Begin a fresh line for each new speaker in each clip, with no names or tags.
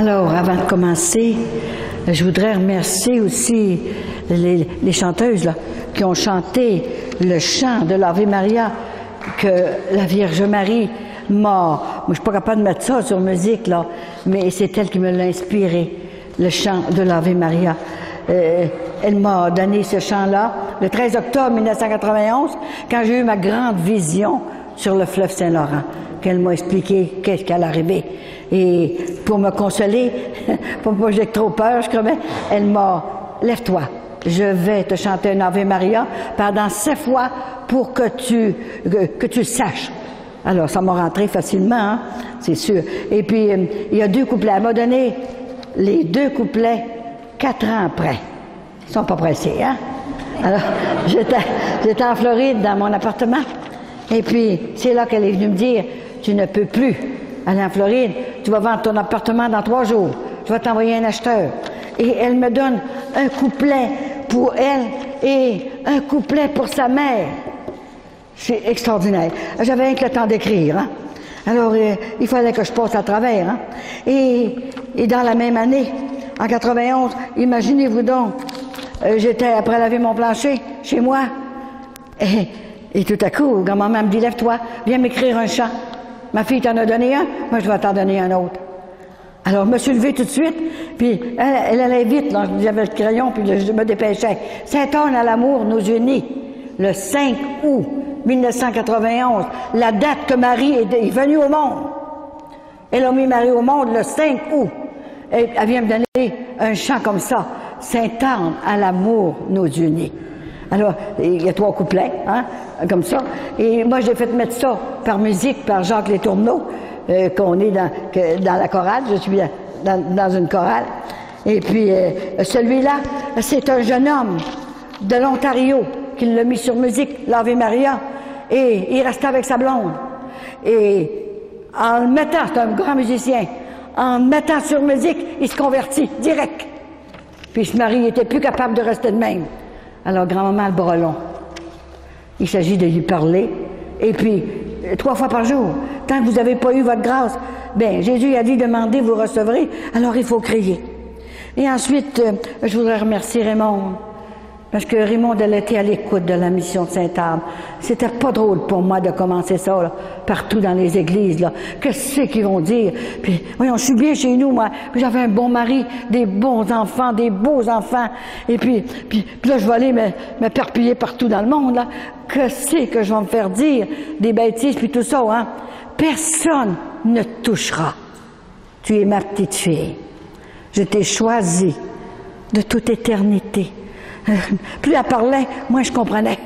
Alors, avant de commencer, je voudrais remercier aussi les chanteuses là, qui ont chanté le chant de l'Ave Maria que la Vierge Marie m'a... Moi, je suis pas capable de mettre ça sur musique, là, mais c'est elle qui me l'a inspiré, le chant de l'Ave Maria. Elle m'a donné ce chant-là le 13 octobre 1991, quand j'ai eu ma grande vision sur le fleuve Saint-Laurent, qu'elle m'a expliqué qu'est-ce qui allait arriver. Et pour me consoler, pour pas que j'ai trop peur, je crevais, elle m'a... Lève-toi, je vais te chanter un Ave Maria pendant 7 fois pour que tu le saches. Alors, ça m'a rentré facilement, hein, c'est sûr. Et puis, il y a 2 couplets. Elle m'a donné les 2 couplets 4 ans après. Ils sont pas pressés, hein? Alors, j'étais en Floride, dans mon appartement. Et puis, c'est là qu'elle est venue me dire, tu ne peux plus aller en Floride, tu vas vendre ton appartement dans 3 jours. Je vais t'envoyer un acheteur. Et elle me donne un couplet pour elle et un couplet pour sa mère. C'est extraordinaire. J'avais rien que le temps d'écrire, hein? Alors, il fallait que je passe à travers, hein? Et dans la même année, en 91, imaginez-vous donc, j'étais après laver mon plancher, chez moi, et tout à coup, grand-maman me dit, lève-toi, viens m'écrire un chant. Ma fille t'en a donné un, moi je vais t'en donner un autre. Alors, je me suis levée tout de suite, puis elle allait vite, là, j'avais le crayon, puis je me dépêchais. Saint-Anne à l'amour nous unit, le 5 août 1991, la date que Marie est venue au monde. Elle a mis Marie au monde le 5 août. Et elle vient me donner un chant comme ça. Saint-Anne à l'amour nous unit. Alors, il y a 3 couplets, hein, comme ça. Et moi, j'ai fait mettre ça par musique, par Jacques Letourneau, qu'on est dans la chorale. Je suis dans une chorale. Et puis, celui-là, c'est un jeune homme de l'Ontario qui l'a mis sur musique, l'Ave Maria, et il restait avec sa blonde. Et en le mettant, c'est un grand musicien, en le mettant sur musique, il se convertit direct. Puis ce mari n'était plus capable de rester de même. Alors, grand-maman le bras long. Il s'agit de lui parler. Et puis, 3 fois par jour. Tant que vous n'avez pas eu votre grâce, bien, Jésus a dit, demandez, vous recevrez. Alors, il faut crier. Et ensuite, je voudrais remercier Raymond. Parce que Raymond, elle était à l'écoute de la mission de Sainte-Anne. C'était pas drôle pour moi de commencer ça, là, partout dans les églises, là. Qu'est-ce qu'ils vont dire? Puis, voyons, je suis bien chez nous, moi. Puis j'avais un bon mari, des bons enfants, des beaux enfants. Et puis là, je vais aller me perpiller partout dans le monde, là. Qu'est-ce que je vais me faire dire? Des bêtises, puis tout ça, hein? Personne ne te touchera. Tu es ma petite fille. Je t'ai choisie de toute éternité. Plus elle parlait, moins je comprenais.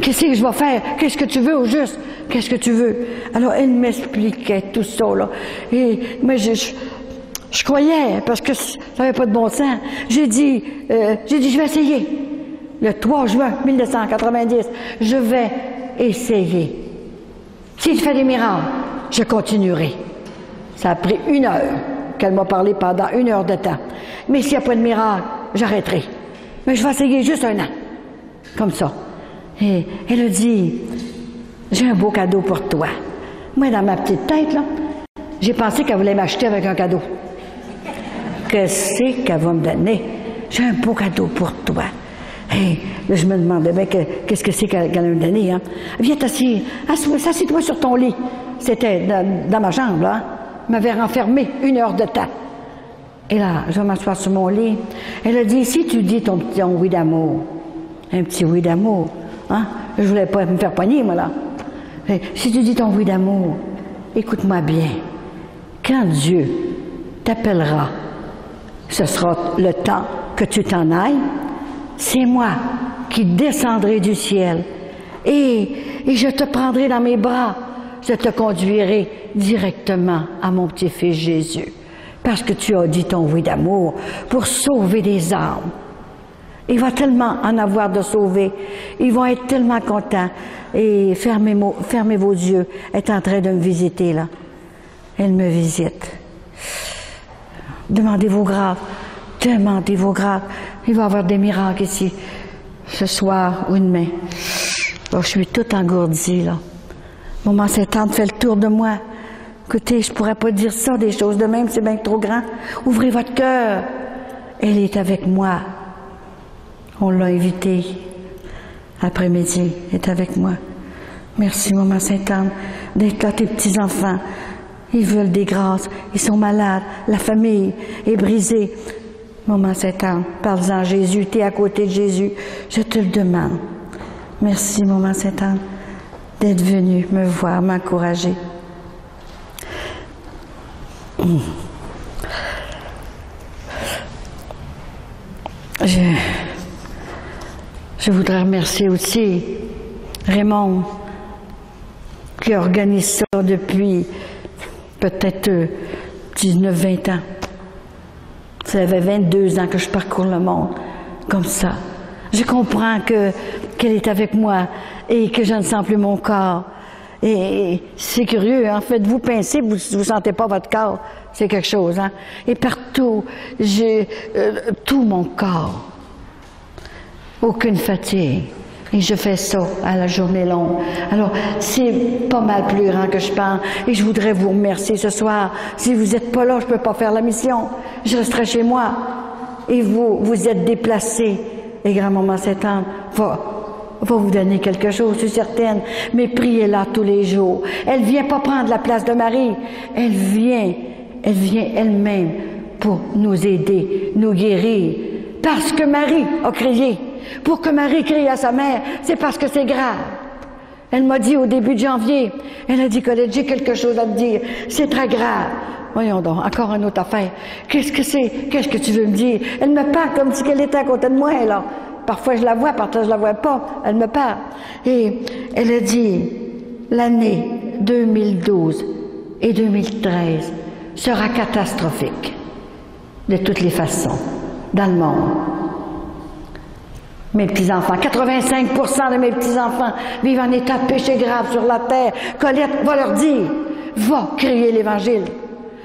Qu'est-ce que je vais faire? Qu'est-ce que tu veux au juste? Qu'est-ce que tu veux? Alors, elle m'expliquait tout ça, là. Et moi, je croyais, parce que ça n'avait pas de bon sens. J'ai dit, je vais essayer. Le 3 juin 1990, je vais essayer. Si je fais des miracles, je continuerai. Ça a pris 1 heure qu'elle m'a parlé pendant 1 heure de temps. Mais s'il n'y a pas de miracle, j'arrêterai. Mais je vais essayer juste 1 an. Comme ça. Et elle a dit, j'ai un beau cadeau pour toi. Moi, dans ma petite tête, là, j'ai pensé qu'elle voulait m'acheter avec un cadeau. Qu'est-ce qu'elle va me donner? J'ai un beau cadeau pour toi. Et là, je me demandais, bien, qu'est-ce que c'est qu'elle va me donner, hein? Viens t'asseoir. Assieds-toi sur ton lit. C'était dans ma chambre, là. Elle m'avait renfermé 1 heure de temps. Et là, je vais m'asseoir sur mon lit. Elle a dit, si tu dis ton oui d'amour, un petit oui d'amour, hein? Je voulais pas me faire pogner, moi, là. Et, si tu dis ton oui d'amour, écoute-moi bien. Quand Dieu t'appellera, ce sera le temps que tu t'en ailles. C'est moi qui descendrai du ciel. Et je te prendrai dans mes bras. Je te conduirai directement à mon petit-fils Jésus. Parce que tu as dit ton oui d'amour pour sauver des âmes. Il va tellement en avoir de sauver. Ils vont être tellement contents. Et fermez vos yeux. Elle est en train de me visiter, là. Elle me visite. Demandez vos grâces. Demandez vos grâces. Il va y avoir des miracles ici. Ce soir ou demain. Oh, je suis toute engourdie, là. Maman Sainte-Anne fait le tour de moi. Écoutez, je pourrais pas dire ça, des choses de même, c'est bien trop grand. Ouvrez votre cœur. Elle est avec moi. On l'a invitée. Après-midi, elle est avec moi. Merci, Maman Sainte-Anne, d'être là, tes petits-enfants. Ils veulent des grâces, ils sont malades, la famille est brisée. Maman Sainte-Anne, parle-en à Jésus, tu es à côté de Jésus, je te le demande. Merci, Maman Sainte-Anne, d'être venue me voir, m'encourager. Je voudrais remercier aussi Raymond, qui organise ça depuis peut-être 19-20 ans. Ça fait 22 ans que je parcours le monde comme ça. Je comprends qu'elle est avec moi et que je ne sens plus mon corps. Et c'est curieux, en fait, vous pincez, vous ne sentez pas votre corps. C'est quelque chose, hein. Et partout, j'ai tout mon corps. Aucune fatigue. Et je fais ça à la journée longue. Alors, c'est pas mal plus grand que je pense. Et je voudrais vous remercier ce soir. Si vous n'êtes pas là, je ne peux pas faire la mission. Je resterai chez moi. Et vous êtes déplacés. Et Grand-Maman Sainte-Anne va vous donner quelque chose, je suis certaine. Mais priez-la tous les jours. Elle ne vient pas prendre la place de Marie. Elle vient elle-même pour nous aider, nous guérir. Parce que Marie a crié. Pour que Marie crie à sa mère, c'est parce que c'est grave. Elle m'a dit au début de janvier, elle a dit, Colette, j'ai quelque chose à te dire, c'est très grave. Voyons donc, encore une autre affaire. Qu'est-ce que c'est? Qu'est-ce que tu veux me dire? Elle me parle comme si elle était à côté de moi, là. Parfois je la vois, parfois je la vois pas. Elle me parle. Et elle a dit, l'année 2012 et 2013 sera catastrophique. De toutes les façons, dans le monde. Mes petits-enfants, 85% de mes petits-enfants vivent en état de péché grave sur la terre. Colette va leur dire, va crier l'Évangile.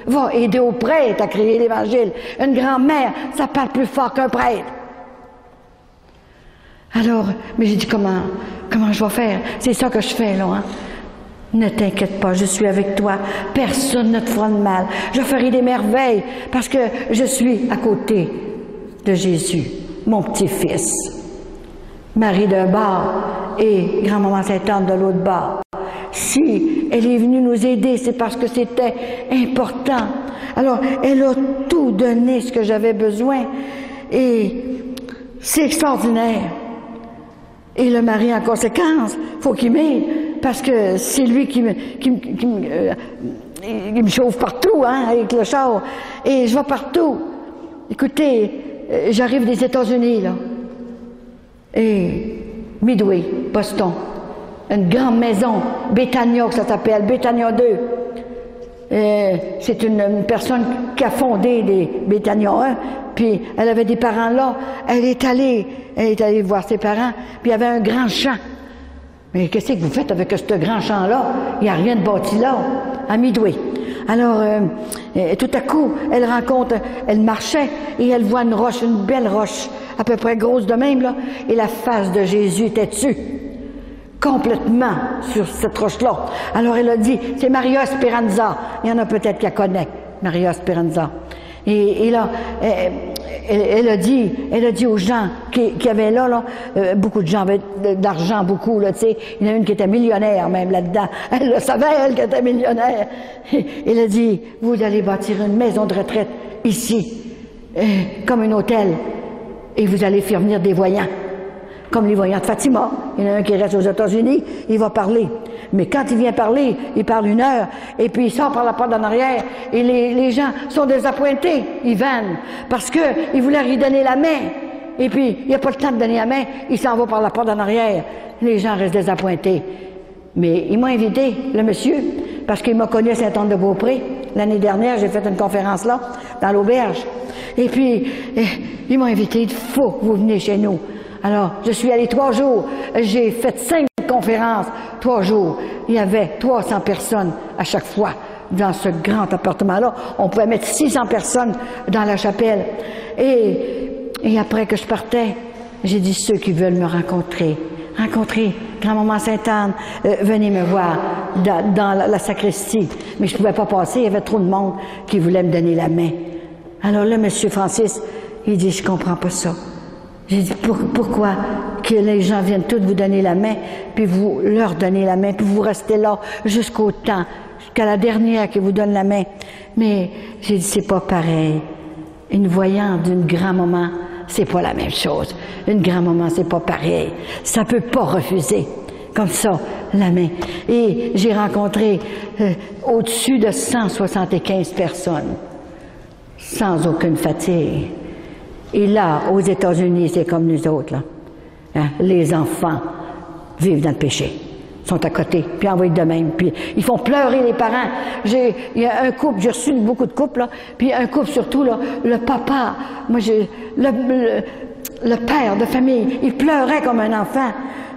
Va aider aux prêtres à crier l'Évangile. Une grand-mère, ça parle plus fort qu'un prêtre. Alors, mais j'ai dit, comment je vais faire? C'est ça que je fais, là, hein? Ne t'inquiète pas, je suis avec toi. Personne ne te fera de mal. Je ferai des merveilles parce que je suis à côté de Jésus, mon petit-fils. Marie d'un bord et Grand-Maman Sainte-Anne de l'autre bord. Si elle est venue nous aider, c'est parce que c'était important. Alors, elle a tout donné ce que j'avais besoin et c'est extraordinaire. Et le mari, en conséquence, faut qu'il m'aide parce que c'est lui qui me chauffe partout, hein, avec le char. Et je vais partout. Écoutez, j'arrive des États-Unis, là. Et Midway, Boston, une grande maison, Bethania, que ça s'appelle, Bethania 2. C'est une personne qui a fondé les Bethania 1, puis elle avait des parents là. Elle est allée voir ses parents, puis il y avait un grand champ. Mais qu'est-ce que vous faites avec ce grand champ-là? Il n'y a rien de bâti là, à Midway. Alors, tout à coup, elle marchait et elle voit une roche, une belle roche, à peu près grosse de même, là, et la face de Jésus était dessus, complètement sur cette roche-là. Alors elle a dit, c'est Maria Speranza. Il y en a peut-être qui la connaît, Maria Speranza. Et là, elle a dit aux gens qui avaient là, beaucoup de gens avaient d'argent, beaucoup, là, tu sais. Il y en a une qui était millionnaire même là-dedans. Elle le savait, elle, qu'elle était millionnaire. Elle a dit, vous allez bâtir une maison de retraite ici, comme un hôtel, et vous allez faire venir des voyants. Comme les voyants de Fatima. Il y en a un qui reste aux États-Unis, il va parler. Mais quand il vient parler, il parle 1 heure, et puis il sort par la porte en arrière, et les gens sont désappointés. Ils vannent, parce qu'ils voulaient lui donner la main. Et puis, il n'y a pas le temps de donner la main, il s'en va par la porte en arrière. Les gens restent désappointés. Mais il m'a invité, le monsieur, parce qu'il m'a connu à Saint-Anne-de-Beaupré. L'année dernière, j'ai fait une conférence là, dans l'auberge. Et puis, il m'a invité, il faut que vous venez chez nous. Alors, je suis allée 3 jours. J'ai fait 5 conférences, 3 jours. Il y avait 300 personnes à chaque fois dans ce grand appartement-là. On pouvait mettre 600 personnes dans la chapelle. Et après que je partais, j'ai dit, ceux qui veulent me rencontrer grand-maman Sainte-Anne, venez me voir dans la sacristie. Mais je ne pouvais pas passer, il y avait trop de monde qui voulait me donner la main. Alors là, M. Francis, il dit, je comprends pas ça. J'ai dit, pourquoi que les gens viennent tous vous donner la main, puis vous leur donnez la main, puis vous restez là jusqu'au temps, jusqu'à la dernière qui vous donne la main. Mais j'ai dit, c'est pas pareil. Une voyante d'une grand-maman, c'est pas la même chose. Une grand-maman, c'est pas pareil. Ça peut pas refuser, comme ça, la main. Et j'ai rencontré au-dessus de 175 personnes, sans aucune fatigue. Et là, aux États-Unis, c'est comme nous autres, là. Hein? Les enfants vivent dans le péché. Sont à côté, puis envoient de même, puis ils font pleurer les parents. Il y a un couple, j'ai reçu beaucoup de couples, là, puis un couple surtout, là, le papa, le père de famille, il pleurait comme un enfant.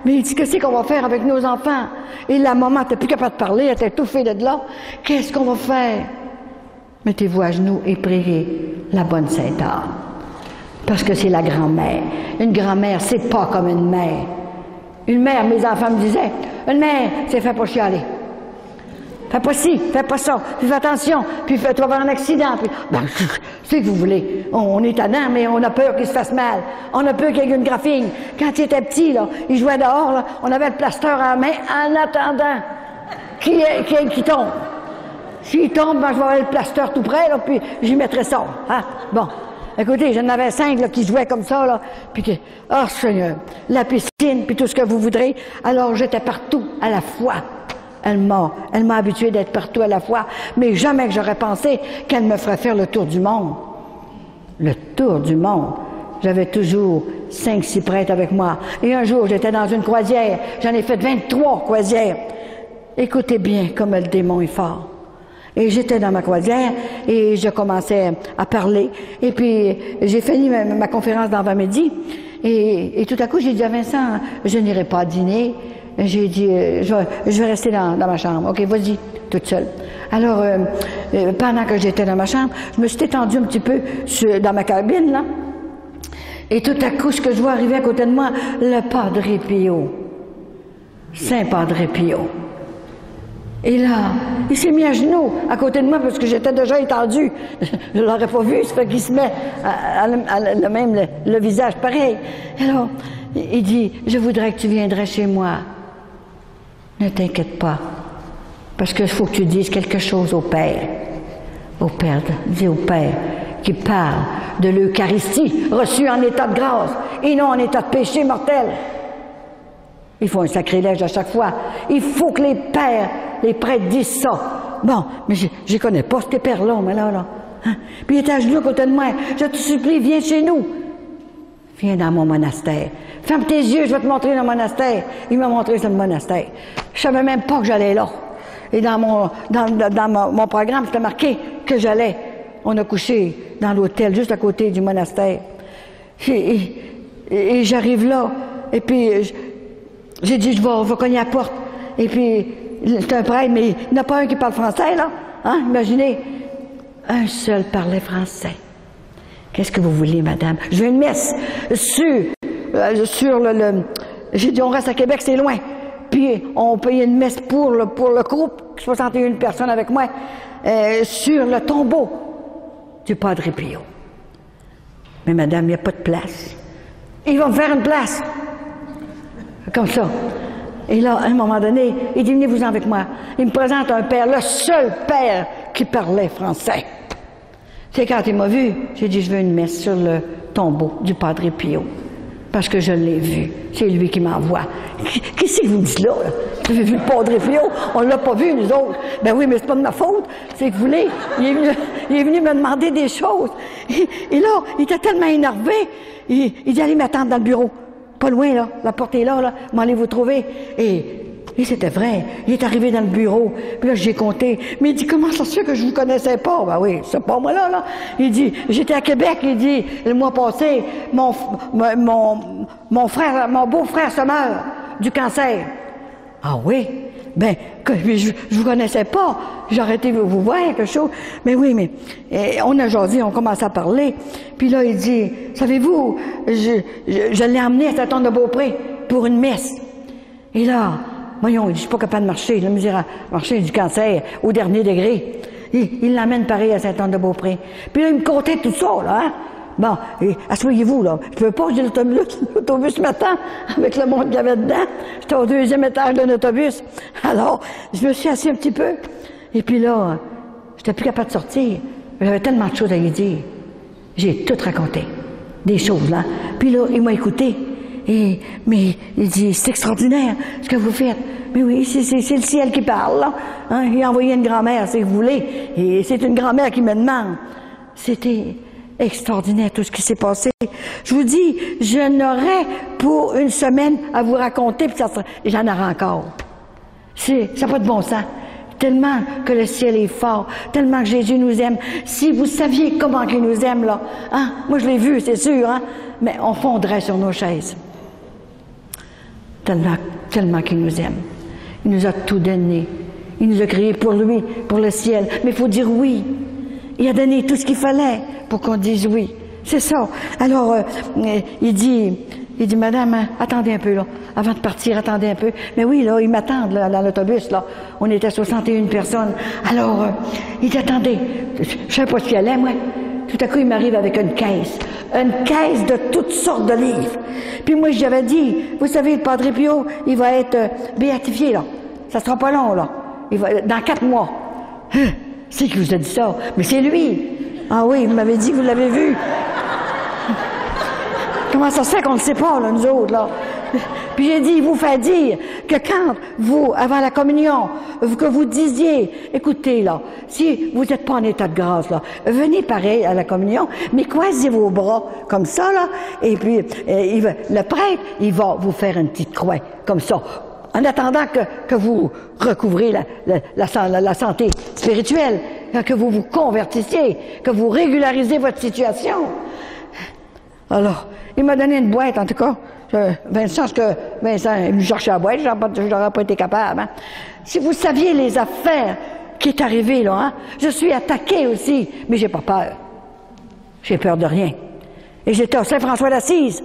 Mais il dit, qu'est-ce qu'on va faire avec nos enfants? Et la maman n'était plus capable de parler, elle était étouffée de là. Qu'est-ce qu'on va faire? Mettez-vous à genoux et priez la bonne Sainte-Anne. Parce que c'est la grand-mère. Une grand-mère, c'est pas comme une mère. Une mère, mes enfants me disaient, une mère, c'est fait pas chialer. Fais pas ci, fais pas ça, puis fais attention, puis tu vas avoir un accident, puis ben, c'est que vous voulez. On est tannant, mais on a peur qu'il se fasse mal. On a peur qu'il y ait une graphine. Quand il était petit, là, il jouait dehors, là, on avait le plasteur à la main en attendant qu'il tombe. S'il tombe, ben, je vais avoir le plasteur tout près, là, puis j'y mettrai ça. Hein? Bon. Écoutez, j'en avais 5 là, qui jouaient comme ça, là, puis que, oh Seigneur, la piscine, puis tout ce que vous voudrez. Alors j'étais partout à la fois. Elle m'a habituée d'être partout à la fois, mais jamais que j'aurais pensé qu'elle me ferait faire le tour du monde. Le tour du monde. J'avais toujours 5-6 prêtres avec moi. Et un jour, j'étais dans une croisière. J'en ai fait 23 croisières. Écoutez bien comme le démon est fort. Et j'étais dans ma croisière et je commençais à parler. Et puis, j'ai fini ma conférence dans 20 midi. Et tout à coup, j'ai dit à Vincent, je n'irai pas dîner. J'ai dit, je vais rester dans ma chambre. OK, vas-y, toute seule. Alors, pendant que j'étais dans ma chambre, je me suis étendue un petit peu dans ma cabine, là. Et tout à coup, ce que je vois arriver à côté de moi, le Padre Pio. Saint Padre Pio. Et là, il s'est mis à genoux à côté de moi parce que j'étais déjà étendue. Je ne l'aurais pas vu, ça fait qu'il se met le visage pareil. Alors, il dit, je voudrais que tu viendrais chez moi. Ne t'inquiète pas, parce qu'il faut que tu dises quelque chose au Père. Au Père, dis au Père, qui parle de l'Eucharistie reçue en état de grâce et non en état de péché mortel. Ils font un sacrilège à chaque fois. Il faut que les prêtres disent ça. Bon, mais je connais pas ces pères-là, mais là. Hein? Puis il était à genoux à côté de moi. Je te supplie, viens chez nous. Viens dans mon monastère. Ferme tes yeux, je vais te montrer le monastère. Il m'a montré ce monastère. Je savais même pas que j'allais là. Et dans mon programme, c'était marqué que j'allais. On a couché dans l'hôtel, juste à côté du monastère. Et j'arrive là. Et puis, j'ai dit, je vais cogner à la porte. Et puis, c'est un prêtre, mais il n'y en a pas un qui parle français, là. Hein? Imaginez. Un seul parlait français. Qu'est-ce que vous voulez, madame? Je veux une messe sur le... J'ai dit, on reste à Québec, c'est loin. Puis, on payait une messe pour le groupe, 61 personnes avec moi, sur le tombeau du Padre Pio. Mais madame, il n'y a pas de place. Ils vont me faire une place. Comme ça. Et là, à un moment donné, il dit, venez-vous-en avec moi. Il me présente un père, le seul père qui parlait français. C'est quand il m'a vu, j'ai dit, je veux une messe sur le tombeau du Padre Pio. Parce que je l'ai vu. C'est lui qui m'envoie. Qu'est-ce que vous me dites là? Vous avez vu le Padre Pio? On l'a pas vu, nous autres. Ben oui, mais c'est pas de ma faute. C'est que vous voulez. Il est venu me demander des choses. Et là, il était tellement énervé. Il dit, allez m'attendre dans le bureau. Pas loin, là. La porte est là. M'allez vous trouver. Et c'était vrai. Il est arrivé dans le bureau. Puis là, j'ai compté. Mais il dit, comment ça se fait que je vous connaissais pas? Ben oui, c'est pas moi là. Il dit, j'étais à Québec. Il dit, le mois passé, mon beau-frère se meurt du cancer. Ah oui? Ben, je vous connaissais pas. J'aurais été vous voir quelque chose. Mais oui, mais on a jasé, on commence à parler. Puis là, il dit, savez-vous, je l'ai emmené à Saint-Anne-de-Beaupré pour une messe. Et là, voyons, il dit, je suis pas capable de marcher. La misère à marcher du cancer au dernier degré. Il l'emmène pareil à Saint-Anne-de-Beaupré. Puis là, il me contait tout ça, là, hein. Bon, asseyez-vous, là. Je peux pas, j'ai l'autobus m'attend avec le monde qu'il y avait dedans. J'étais au 2e étage d'un autobus. Alors, je me suis assis un petit peu. Et puis là, j'étais plus capable de sortir. J'avais tellement de choses à lui dire. J'ai tout raconté. Des choses, là. Puis là, il m'a écouté. Mais il dit, c'est extraordinaire ce que vous faites. Mais oui, c'est le ciel qui parle, là. Hein? Il a envoyé une grand-mère, si vous voulez. Et c'est une grand-mère qui me demande. C'était extraordinaire tout ce qui s'est passé. Je vous dis, je n'aurais pour une semaine à vous raconter, puis j'en aurai encore. Ça n'a pas de bon sens. Tellement que le ciel est fort, tellement que Jésus nous aime. Si vous saviez comment il nous aime, là, hein? Moi je l'ai vu, c'est sûr, hein? Mais on fondrait sur nos chaises. Tellement qu'il nous aime. Il nous a tout donné. Il nous a créés pour lui, pour le ciel. Mais il faut dire oui. Il a donné tout ce qu'il fallait pour qu'on dise oui. C'est ça. Alors, il dit, madame, hein, attendez un peu, là. Avant de partir, attendez un peu. Mais oui, là, ils m'attendent, là, dans l'autobus, là. On était 61 personnes. Alors, il dit, attendez. Je sais pas ce qu'il allait, moi. Tout à coup, il m'arrive avec une caisse. Une caisse de toutes sortes de livres. Puis moi, j'avais dit, vous savez, le Padre Pio, il va être béatifié, là. Ça sera pas long, là. Il va, dans 4 mois. Hein? C'est qui vous a dit ça? Mais c'est lui. Ah oui, vous m'avez dit que vous l'avez vu. Comment ça se fait qu'on ne sait pas, là, nous autres, là? Puis j'ai dit, il vous fait dire que quand vous, avant la communion, que vous disiez, écoutez, là, si vous n'êtes pas en état de grâce, là, venez pareil à la communion, mais croisez vos bras comme ça, là, et puis le prêtre, il va vous faire une petite croix, comme ça, en attendant que vous recouvrez la santé spirituelle, que vous vous convertissiez, que vous régularisez votre situation. Alors, il m'a donné une boîte, en tout cas. Vincent, il me cherchait la boîte, j'aurais pas été capable. Hein. Si vous saviez les affaires qui est arrivées, là, hein, je suis attaquée aussi, mais j'ai pas peur. J'ai peur de rien. Et j'étais à Saint-François d'Assise,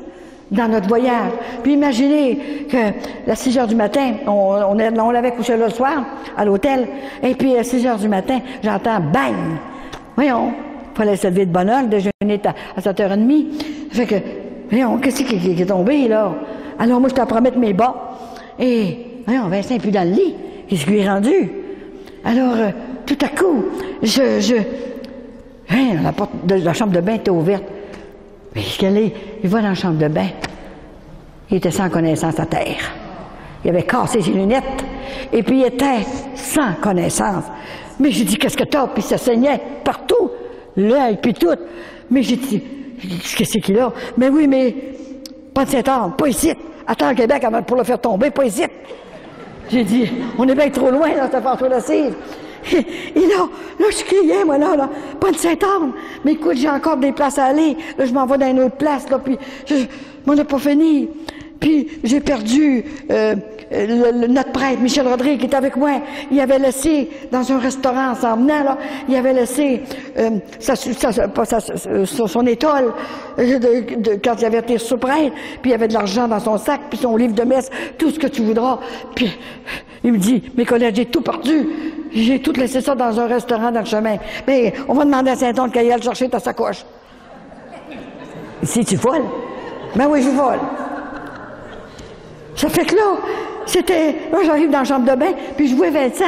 dans notre voyage. Puis imaginez que à 6 heures du matin, on l'avait couché là le soir, à l'hôtel, et puis à 6 heures du matin, j'entends bang! Voyons, il fallait se lever de bonne heure, le déjeuner à 7h30. Fait que, voyons, qu'est-ce qui est tombé, là? Alors moi, je t'en mettre mes bas. Et, voyons, Vincent est plus dans le lit. Qu'est-ce qui lui est rendu? Alors, tout à coup, la porte de la chambre de bain était ouverte. Mais il va dans la chambre de bain. Il était sans connaissance à terre. Il avait cassé ses lunettes. Et puis, il était sans connaissance. Mais j'ai dit, qu'est-ce que t'as? Puis ça saignait partout. L'œil, puis tout. Mais j'ai dit, qu'est-ce qu'il a? Mais oui, mais pas de Saint-Anne, pas ici. Attends, Québec, avant pour le faire tomber, pas ici. J'ai dit, on est bien trop loin, là, cette François d'Assise. Et là, je criais, moi, là, pas de Saint-Anne. Mais écoute, j'ai encore des places à aller. Là, je m'en vais dans une autre place, là, puis on n'a pas fini. Puis j'ai perdu notre prêtre, Michel Rodrigue, qui était avec moi. Il avait laissé, dans un restaurant, en s'en venant, là, il avait laissé son étole quand il avait été sous prêtre, puis il avait de l'argent dans son sac, puis son livre de messe, tout ce que tu voudras. Puis il me dit, mes collègues, j'ai tout perdu. J'ai tout laissé ça dans un restaurant dans le chemin. Mais on va demander à Saint-Anne qu'elle aille chercher ta sacoche. Si tu voles? Ben oui, je vole. Ça fait que là, moi j'arrive dans la chambre de bain, puis je vois Vincent.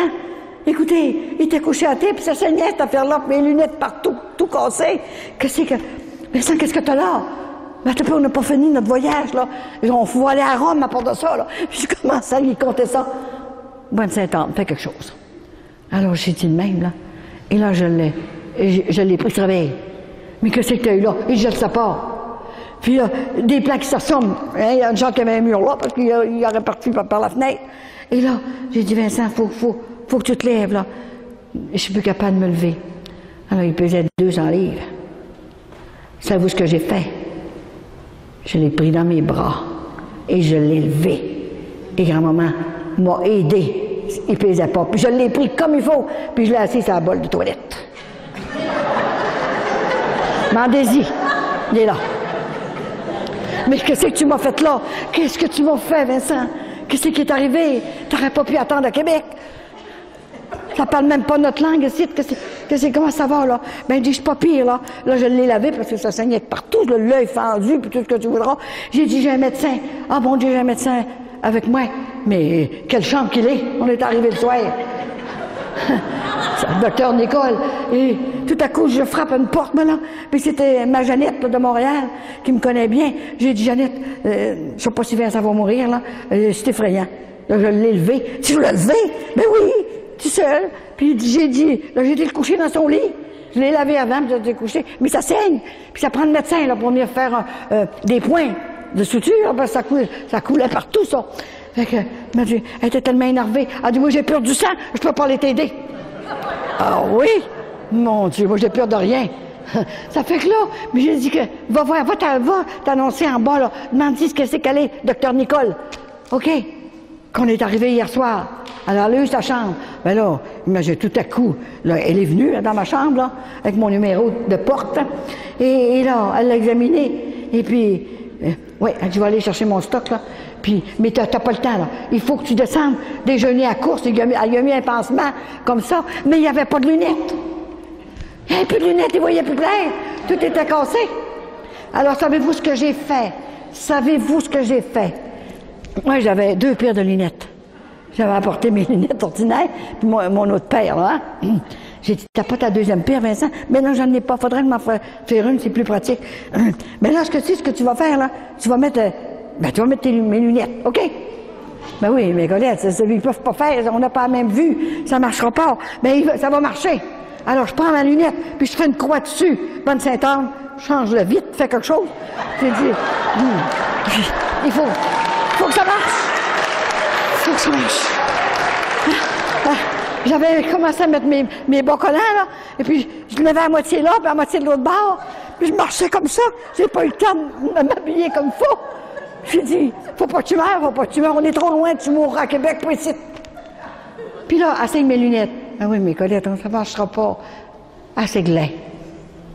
Écoutez, il était couché à terre, puis ça saignait cette affaire-là, puis mes lunettes partout, tout cassé. Vincent, qu'est-ce que t'as là? Ben, on n'a pas fini notre voyage, là. On faut aller à Rome à part de ça, là. Puis je commence à lui compter ça. Bonne Saint-Anne, fais quelque chose. Alors j'ai dit de même, là. Et là, je l'ai pris ce réveil. Mais qu'est-ce que t'as eu là? Et je ne sais pas. Puis des plans qui s'assomment. Hein, il y a une gens qui avait un mur là, parce qu'il aurait parti par la fenêtre. Et là, j'ai dit, Vincent, faut que tu te lèves, là. Je suis plus capable de me lever. Alors, il pesait 200 livres. Savez-vous ce que j'ai fait? Je l'ai pris dans mes bras et je l'ai levé. Et grand-maman m'a aidé. Il pesait pas. Puis je l'ai pris comme il faut, puis je l'ai assis sur la bolle de toilette. Mandez-y. Il est là. Mais qu'est-ce que tu m'as fait là? Qu'est-ce que tu m'as fait, Vincent? Qu'est-ce qui est arrivé? T'aurais pas pu attendre à Québec. Ça parle même pas notre langue ici. Comment ça va, là? Ben, il dit, je suis pas pire, là. Là, je l'ai lavé parce que ça saignait de partout, l'œil fendu, puis tout ce que tu voudras. J'ai dit, j'ai un médecin. Ah bon, j'ai un médecin avec moi. Mais quelle chambre qu'il est. On est arrivé le soir. Le docteur Nicole. Et tout à coup, je frappe à une porte, moi, là. Puis c'était ma Jeannette, là, de Montréal, qui me connaît bien. J'ai dit, Jeannette, je sais pas si Vincent va mourir, là. C'est effrayant. Là, je l'ai levé. Tu l'as levé? Ben oui! Tout seul. Puis j'ai dit, là, j'ai été le coucher dans son lit. Je l'ai lavé avant, puis j'ai été couché. Mais ça saigne. Puis ça prend le médecin, là, pour venir faire des points de suture. Ben, ça coulait partout, ça. Fait que, elle était tellement énervée. Elle a dit, moi, j'ai peur du sang. Je peux pas aller t'aider. Ah oui? Mon Dieu, moi, j'ai peur de rien. Ça fait que là, mais j'ai dit que, va t'annoncer en bas, là. Demande-y ce que c'est qu'elle est, docteur Nicole. OK? Qu'on est arrivé hier soir. Alors, elle a eu sa chambre. Ben là, imagine, tout à coup, là, elle est venue, là, dans ma chambre, là, avec mon numéro de porte. Et là, elle l'a examiné. Et puis, ouais, elle dit, je vais aller chercher mon stock, là. Puis, mais t'as pas le temps, là. Il faut que tu descendes, déjeuner à course. Elle a mis un pansement, comme ça. Mais il n'y avait pas de lunettes. Il n'y avait plus de lunettes, il voyait plus clair. Tout était cassé. Alors, savez-vous ce que j'ai fait? Savez-vous ce que j'ai fait? Moi, j'avais 2 paires de lunettes. J'avais apporté mes lunettes ordinaires, puis mon autre paire, là. Hein? J'ai dit, t'as pas ta 2e paire, Vincent? Mais non, j'en ai pas. Faudrait que je m'en fasse une, c'est plus pratique. Mais là, ce que tu vas faire, là, tu vas mettre mes lunettes, OK? Ben oui, mes Colette, ils peuvent pas faire, on n'a pas la même vue, ça marchera pas. Ben, ça va marcher. Alors, je prends ma lunette, puis je fais une croix dessus. Bonne Sainte-Anne, change-le vite, fais quelque chose. J'ai dit, il faut que ça marche. Faut que ça marche. J'avais commencé à mettre mes bas collants, là, et puis je le levais à moitié là, puis à moitié de l'autre bord, puis je marchais comme ça. J'ai pas eu le temps de m'habiller comme il faut. J'ai dit, faut pas que tu meurs, on est trop loin, tu mourras à Québec, pour ici. Puis là, essaye mes lunettes. Ah oui, mes Colette, ça ne marchera pas. Assez glin.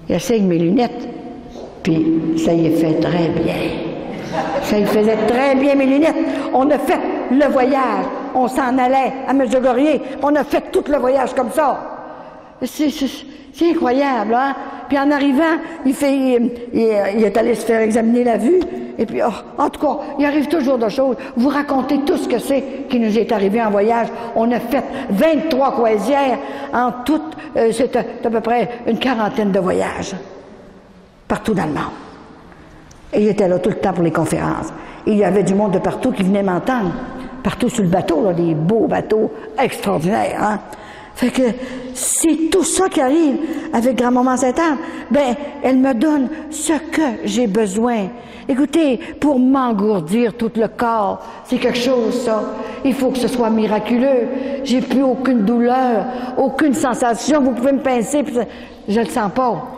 Il essaye mes lunettes, puis ça y est fait très bien. Ça y faisait très bien, mes lunettes. On a fait le voyage. On s'en allait à Medjugorje. On a fait tout le voyage comme ça. C'est incroyable, hein? Puis en arrivant, il est allé se faire examiner la vue. Et puis, en tout cas, il arrive toujours de choses. Vous racontez tout ce que c'est qui nous est arrivé en voyage. On a fait 23 croisières. En tout, c'est à peu près une 40aine de voyages. Partout dans le monde. Et il était là tout le temps pour les conférences. Et il y avait du monde de partout qui venait m'entendre. Partout sur le bateau, là, des beaux bateaux extraordinaires, hein. Fait que c'est tout ça qui arrive avec Grand-Maman Sainte-Anne. Ben, elle me donne ce que j'ai besoin. Écoutez, pour m'engourdir tout le corps, c'est quelque chose, ça. Il faut que ce soit miraculeux. J'ai plus aucune douleur, aucune sensation. Vous pouvez me pincer, puis je le sens pas.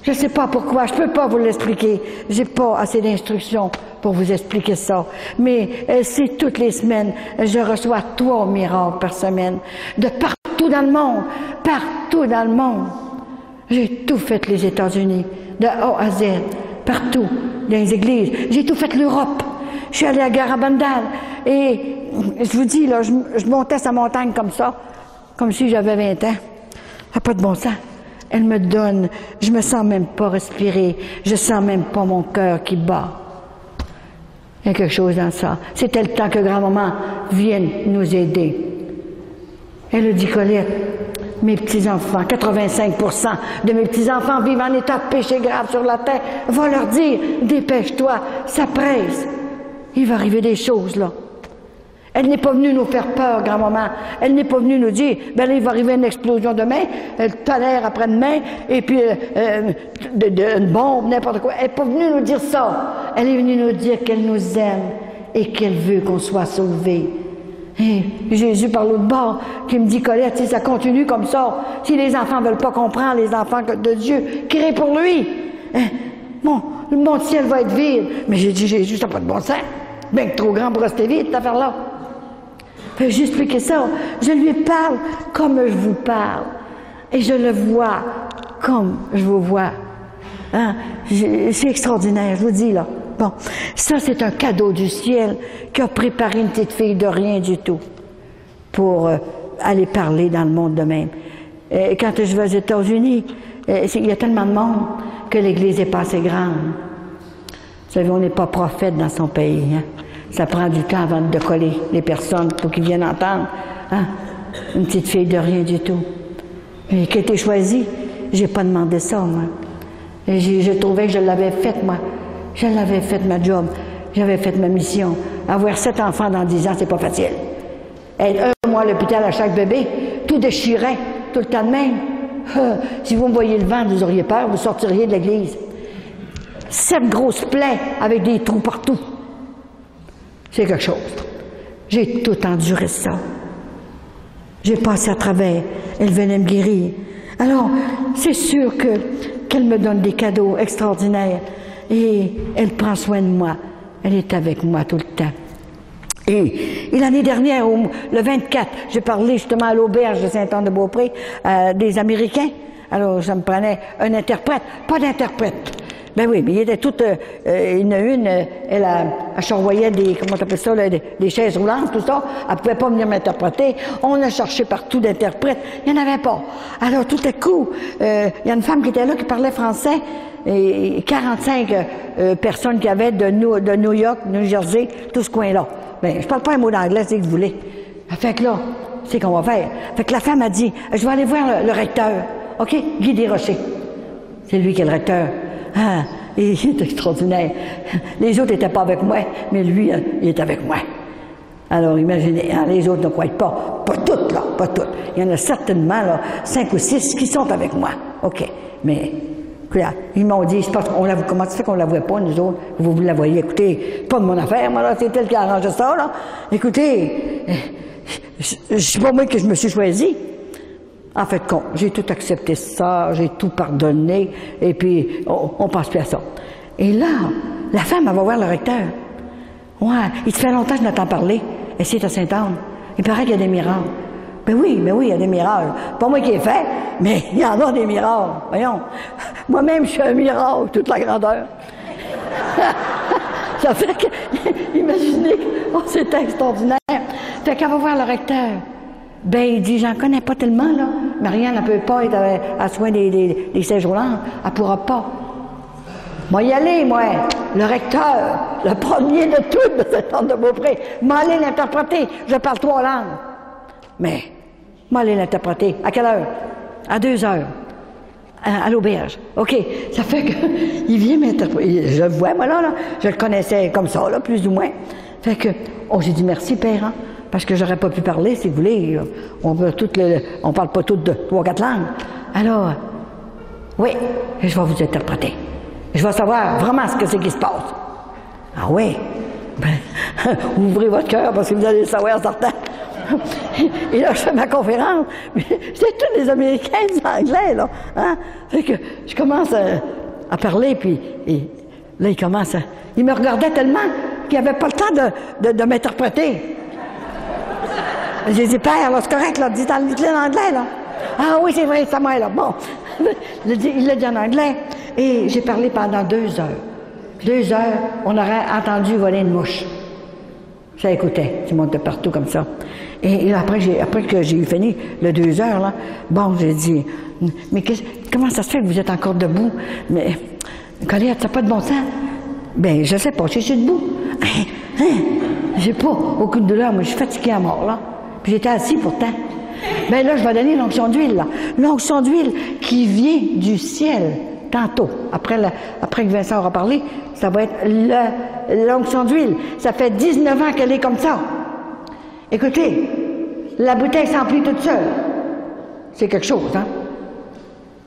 Je sais pas pourquoi, je peux pas vous l'expliquer. J'ai pas assez d'instructions pour vous expliquer ça. Mais c'est toutes les semaines, je reçois 3 miracles par semaine. De partout dans le monde. Partout dans le monde. J'ai tout fait les États-Unis. De A à Z. Partout. Dans les églises. J'ai tout fait l'Europe. Je suis allée à Garabandal. Et je vous dis, là, je montais sa montagne comme ça. Comme si j'avais 20 ans. Ça n'a pas de bon sens. Elle me donne, je me sens même pas respirer, je sens même pas mon cœur qui bat. Il y a quelque chose dans ça. C'était le temps que grand-maman vienne nous aider. Elle a dit, Colette, mes petits-enfants, 85% de mes petits-enfants vivent en état de péché grave sur la terre. Va leur dire, dépêche-toi, ça presse. Il va arriver des choses, là. Elle n'est pas venue nous faire peur, grand-maman. Elle n'est pas venue nous dire, ben là, il va arriver une explosion demain, le tonnerre après-demain, et puis une bombe, n'importe quoi. Elle n'est pas venue nous dire ça. Elle est venue nous dire qu'elle nous aime et qu'elle veut qu'on soit sauvés. Et Jésus par l'autre bord qui me dit, Colette, si ça continue comme ça, si les enfants ne veulent pas comprendre, les enfants de Dieu, crée pour lui. Bon, le monde ciel va être vide. Mais j'ai dit, Jésus, ça n'a pas de bon sens. Bien que trop grand pour rester vide, cette affaire-là. J'ai expliqué ça. Je lui parle comme je vous parle. Et je le vois comme je vous vois. Hein? C'est extraordinaire, je vous dis, là. Bon, ça c'est un cadeau du ciel qui a préparé une petite fille de rien du tout pour aller parler dans le monde de même. Quand je vais aux États-Unis, il y a tellement de monde que l'Église n'est pas assez grande. Vous savez, on n'est pas prophète dans son pays. Hein? Ça prend du temps avant de coller les personnes pour qu'ils viennent entendre. Hein? Une petite fille de rien du tout. Et qui a été choisie, j'ai pas demandé ça, moi. J'ai trouvé que je l'avais faite, moi. Je l'avais faite, ma job. J'avais fait ma mission. Avoir 7 enfants dans 10 ans, c'est pas facile. Être 1 mois à l'hôpital à chaque bébé, tout déchiré, tout le temps de même. Si vous me voyez le ventre, vous auriez peur, vous sortiriez de l'église. 7 grosses plaies avec des trous partout. C'est quelque chose. J'ai tout enduré ça. J'ai passé à travers. Elle venait me guérir. Alors, c'est sûr qu'elle me donne des cadeaux extraordinaires. Et elle prend soin de moi. Elle est avec moi tout le temps. Et l'année dernière, le 24, j'ai parlé justement à l'auberge de Saint-Anne-de-Beaupré des Américains. Alors, ça me prenait un interprète. Pas d'interprète. Ben oui, mais il était toute, elle charroyait des, comment t'appelles ça, là, des chaises roulantes, tout ça. Elle pouvait pas venir m'interpréter. On a cherché partout d'interprètes. Il n'y en avait pas. Alors, tout à coup, il y a une femme qui était là qui parlait français. Et 45 personnes qu'il y avait de New York, New Jersey, tout ce coin-là. Ben, je parle pas un mot d'anglais, c'est ce que vous voulez. Fait que là, c'est qu'on va faire. Fait que la femme a dit, je vais aller voir le recteur. OK? Guy Desrochers. C'est lui qui est le recteur. Ah, il est extraordinaire. Les autres n'étaient pas avec moi, mais lui, il est avec moi. Alors, imaginez, hein, les autres ne croient pas. Pas toutes, là, pas toutes. Il y en a certainement, là, 5 ou 6 qui sont avec moi. OK. Mais, ils m'ont dit, comment ça fait qu'on ne la voit pas, nous autres? Vous la voyez, écoutez, pas de mon affaire, moi, là, c'est elle qui a arrangé ça, là. Écoutez, c'est pas moi que je me suis choisi. En fait, j'ai tout accepté ça, j'ai tout pardonné, et puis on pense plus à ça. Et là, la femme, elle va voir le recteur. Ouais, il te fait longtemps que je n'entends parler. Et c'est à Sainte-Anne. Il paraît qu'il y a des miracles. Ben oui, il y a des miracles. Pas moi qui ai fait, mais il y en a des miracles. Voyons. Moi-même, je suis un miracle, toute la grandeur. Ça fait que, imaginez, c'était extraordinaire. Fait qu'elle va voir le recteur. Ben, il dit, j'en connais pas tellement, là. Marianne, elle peut pas être à soin des sièges roulants. Elle pourra pas. Moi, y aller, moi. Le recteur, le premier de tout de Saint-Anne-de-Beaupré. M'aller l'interpréter. Je parle 3 langues. Mais, m'aller l'interpréter. À quelle heure? À 2 heures. À l'auberge. OK. Ça fait que, il vient m'interpréter. Je le vois, moi, là. Je le connaissais comme ça, là, plus ou moins. Fait que, j'ai dit merci, père, hein. Parce que j'aurais pas pu parler, si vous voulez. On parle pas toutes de 3 ou 4 langues. Alors, oui, je vais vous interpréter. Je vais savoir vraiment ce que c'est qui se passe. Ah oui? Ben, ouvrez votre cœur parce que vous allez le savoir certain. Et là, je fais ma conférence. C'est tous les Américains, des Anglais, là. Hein? Fait que je commence à parler, puis là, il me regardait tellement qu'il n'avait pas le temps de m'interpréter. J'ai dit, père, là, c'est correct, là, dis dans l'anglais, là. Ah oui, c'est vrai, c'est moi, là. Bon. Il l'a dit en anglais. Et j'ai parlé pendant 2 heures. 2 heures, on aurait entendu voler une mouche. Ça écoutait, tu montes de partout comme ça. Et après que j'ai eu fini le 2 heures, là, bon, j'ai dit, mais comment ça se fait que vous êtes encore debout? Mais, Colette, ça n'a pas de bon sens. Ben, je sais pas, je suis debout. J'ai pas aucune douleur, mais je suis fatiguée à mort, là. Puis j'étais assis pourtant. Ben là, je vais donner l'onction d'huile, là. L'onction d'huile qui vient du ciel, tantôt. Après que Vincent aura parlé, ça va être l'onction d'huile. Ça fait 19 ans qu'elle est comme ça. Écoutez, la bouteille s'emplit toute seule. C'est quelque chose, hein?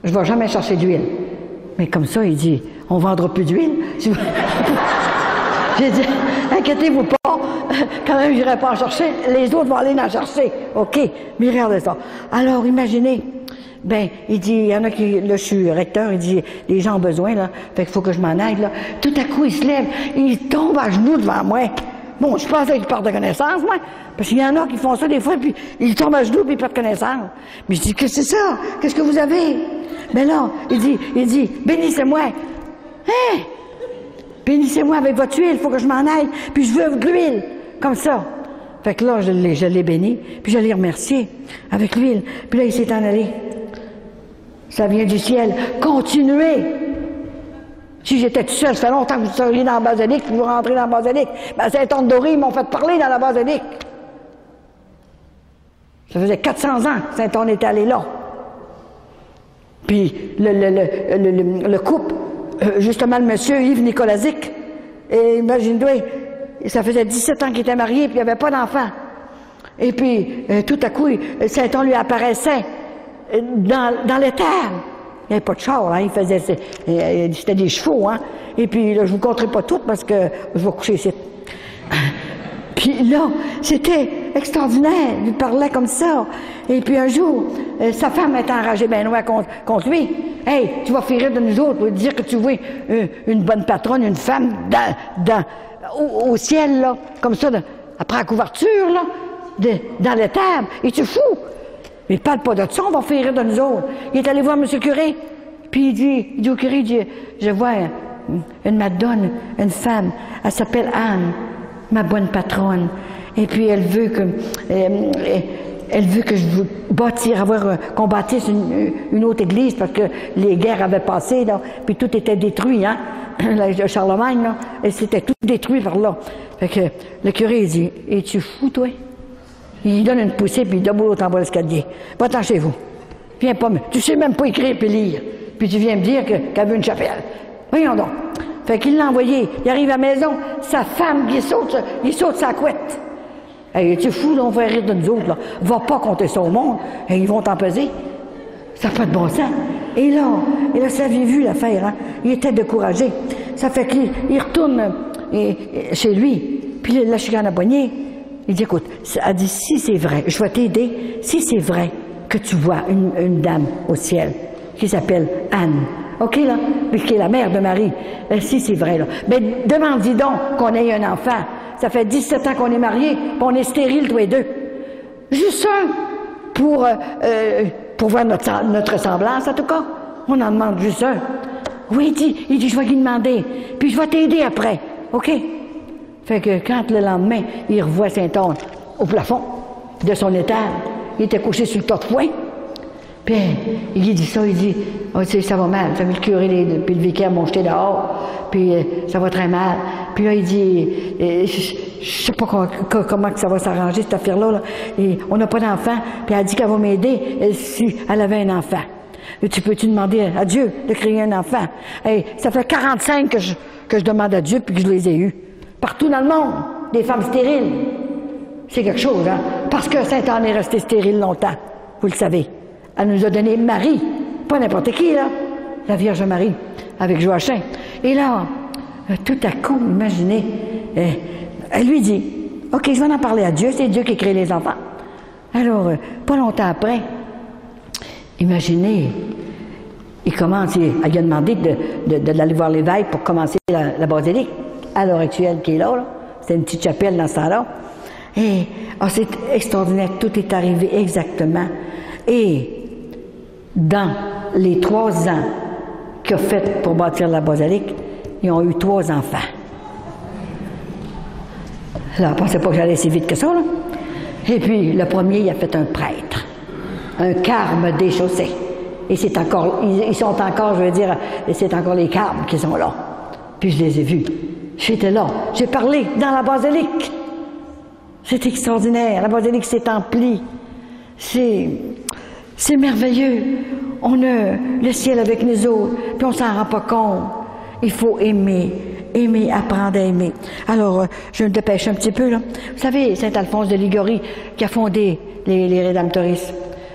Je ne vais jamais chercher d'huile. Mais comme ça, il dit, on ne vendra plus d'huile. J'ai dit, inquiétez-vous pas, quand même, je n'irai pas en chercher, les autres vont aller en chercher. OK, mais regardez ça. Alors, imaginez, ben, il dit, il y en a qui, là, je suis recteur, il dit, les gens ont besoin, là, fait qu'il faut que je m'en aille, là. Tout à coup, il se lève, il tombe à genoux devant moi. Bon, je pensais qu'il perd de connaissance, moi, parce qu'il y en a qui font ça des fois, puis ils tombent à genoux, puis ils perdent de connaissance. Mais je dis, qu'est-ce que c'est ça? Qu'est-ce que vous avez? Ben là, il dit, bénissez-moi. Hein? Puis il dit, c'est moi avec votre huile, il faut que je m'en aille, puis je veux de l'huile, comme ça. Fait que là, je l'ai béni, puis je l'ai remercié avec l'huile. Puis là, il s'est en allé. Ça vient du ciel. Continuez. Si j'étais tout seul, ça fait longtemps que vous seriez dans la basilique, puis vous rentrez dans la basilique. Ben, Saint-Anne-d'Auray, ils m'ont fait parler dans la basilique. Ça faisait 400 ans que Saint-Anne était allé là. Puis le couple, justement le monsieur Yves Nicolazic, et imagine-toi, ça faisait 17 ans qu'il était marié, puis il n'y avait pas d'enfant. Et puis, tout à coup, Saint-Anne lui apparaissait dans l'étable. Il n'y avait pas de char, hein, il faisait, c'était des chevaux, hein. Et puis, là, je vous conterai pas tout parce que je vais coucher ici. Puis là, c'était extraordinaire, il parlait comme ça. Et puis un jour, sa femme était enragée ben loin contre lui. « Hey, tu vas faire rire de nous autres, dire que tu vois une bonne patronne, une femme au ciel, là, comme ça, après la couverture, là, dans l'étable. Et tu fous! Mais parle pas de ça, on va faire rire de nous autres. » Il est allé voir M. le curé, puis il dit au curé, il dit, je vois une madone, une femme, elle s'appelle Anne, ma bonne patronne. Et puis elle veut que je vous qu'on bâtisse une autre église parce que les guerres avaient passé, là, puis tout était détruit, hein, le Charlemagne, là, et c'était tout détruit par là. Fait que le curé, il dit, es-tu fou, toi? Il donne une poussée, puis il donne l'autre en bas l'escalier. Va-t'en chez vous. Viens pas, tu sais même pas écrire puis lire. Puis tu viens me dire qu'elle veut une chapelle. Voyons donc. Fait qu'il l'a envoyé. Il arrive à la maison, sa femme, il saute sa couette. Hey, es-tu fou, là, on va rire de nous autres, là. Va pas compter ça au monde. Et ils vont t'en peser. Ça n'a pas de bon sens. Et là, ça avait vu l'affaire, hein. Il était découragé. Ça fait qu'il retourne chez lui. Puis la chicane a pogné. Il dit, écoute, elle dit, si c'est vrai, je vais t'aider, si c'est vrai que tu vois une dame au ciel qui s'appelle Anne, OK, là, puis qui est la mère de Marie, si c'est vrai, là, mais demande-y donc qu'on ait un enfant. Ça fait 17 ans qu'on est mariés, puis on est stériles tous les deux. Juste un, pour voir notre ressemblance, en tout cas. On en demande juste un. Oui, il dit, je vais lui demander, puis je vais t'aider après, OK? Fait que quand le lendemain, il revoit Saint-Anne au plafond de son étage, il était couché sur le tas de foin. Puis il dit ça, il dit, oh, ça va mal. Le curé puis le vicaire m'ont jeté dehors, puis ça va très mal. Puis là, il dit, je sais pas comment que ça va s'arranger, cette affaire-là. Là. Et on n'a pas d'enfant, puis elle a dit qu'elle va m'aider si elle avait un enfant. Et tu peux-tu demander à Dieu de créer un enfant? Et ça fait 45 que je demande à Dieu, puis que je les ai eus. Partout dans le monde, des femmes stériles. C'est quelque chose, hein? Parce que Sainte-Anne est restée stérile longtemps, vous le savez. Elle nous a donné Marie, pas n'importe qui, là, la Vierge Marie, avec Joachim. Et là, tout à coup, imaginez, elle lui dit, « OK, je vais en parler à Dieu, c'est Dieu qui crée les enfants. » Alors, pas longtemps après, imaginez, il commence, elle lui a demandé d'aller voir l'évêque pour commencer la basilique, à l'heure actuelle qui est là. C'est une petite chapelle dans ce temps-là. Et c'est extraordinaire, tout est arrivé exactement. Et dans les 3 ans qu'il a fait pour bâtir la basilique, ils ont eu 3 enfants. Là, je ne pensais pas que j'allais si vite que ça, là. Et puis, le premier, il a fait un prêtre, un carme déchaussé. Et c'est encore, ils sont encore, je veux dire, c'est encore les carmes qui sont là. Puis je les ai vus. J'étais là. J'ai parlé dans la basilique. C'est extraordinaire. La basilique s'est emplie. C'est merveilleux. On a le ciel avec nous autres, puis on s'en rend pas compte. Il faut aimer, apprendre à aimer. Alors, je me dépêche un petit peu, là. Vous savez, Saint-Alphonse de Liguori, qui a fondé les Rédemptoristes,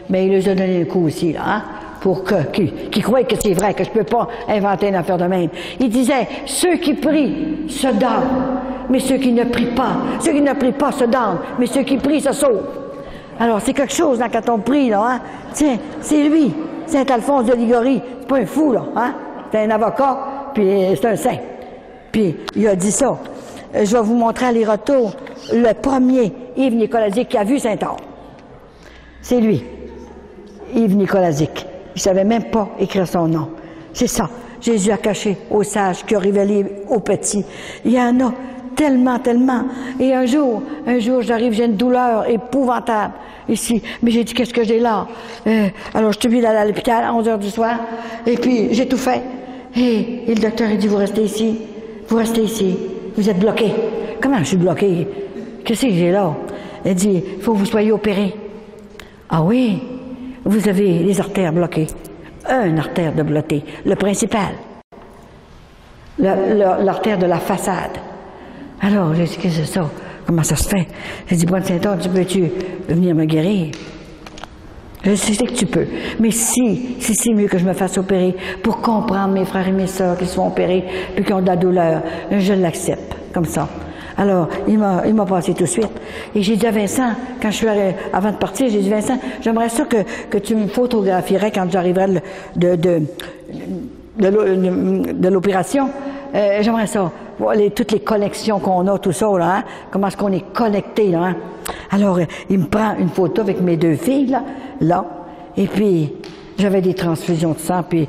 mais il les a donné un coup aussi, là, hein, pour qui croient que c'est vrai, que je peux pas inventer une affaire de même. Il disait, ceux qui prient se donnent, mais ceux qui ne prient pas se donnent, mais ceux qui prient se sauvent. Alors, c'est quelque chose, là, quand on prie, là, hein. Tiens, c'est lui, Saint-Alphonse de Liguori. C'est pas un fou, là, hein. C'est un avocat, puis c'est un saint. Puis, il a dit ça. Je vais vous montrer à les retours le premier Yves Nicolazic qui a vu Saint-Anne. C'est lui, Yves Nicolazic. Il savait même pas écrire son nom. C'est ça. Jésus a caché aux sages, qui a révélé aux petits. Il y en a tellement, tellement. Et un jour, j'arrive, j'ai une douleur épouvantable ici. Mais j'ai dit, qu'est-ce que j'ai là? Alors, je suis obligée d'aller à l'hôpital à 11 h du soir. Et puis, j'ai tout fait. Et le docteur, il dit, vous restez ici. Vous restez ici. Vous êtes bloqué. Comment je suis bloqué? Qu'est-ce que j'ai là? Il dit, il faut que vous soyez opéré. Ah oui? Vous avez les artères bloquées. Une artère de bloquée. Le principal. L'artère de la façade. Alors, j'ai dit, qu'est-ce que c'est ça? Comment ça se fait? J'ai dit, Bonne Saint-Anne, peux-tu venir me guérir? Je sais que tu peux. Mais si c'est mieux que je me fasse opérer pour comprendre mes frères et mes sœurs qui se font opérer puis qui ont de la douleur, je l'accepte, comme ça. Alors, il m'a passé tout de suite. Et j'ai dit à Vincent, quand je suis avant de partir, j'ai dit, Vincent, j'aimerais ça que tu me photographierais quand j'arriverai de l'opération. J'aimerais ça. Toutes les connexions qu'on a, tout ça, là, hein? Comment est-ce qu'on est connecté, là, hein? Alors, il me prend une photo avec mes deux filles, là, et puis, j'avais des transfusions de sang, puis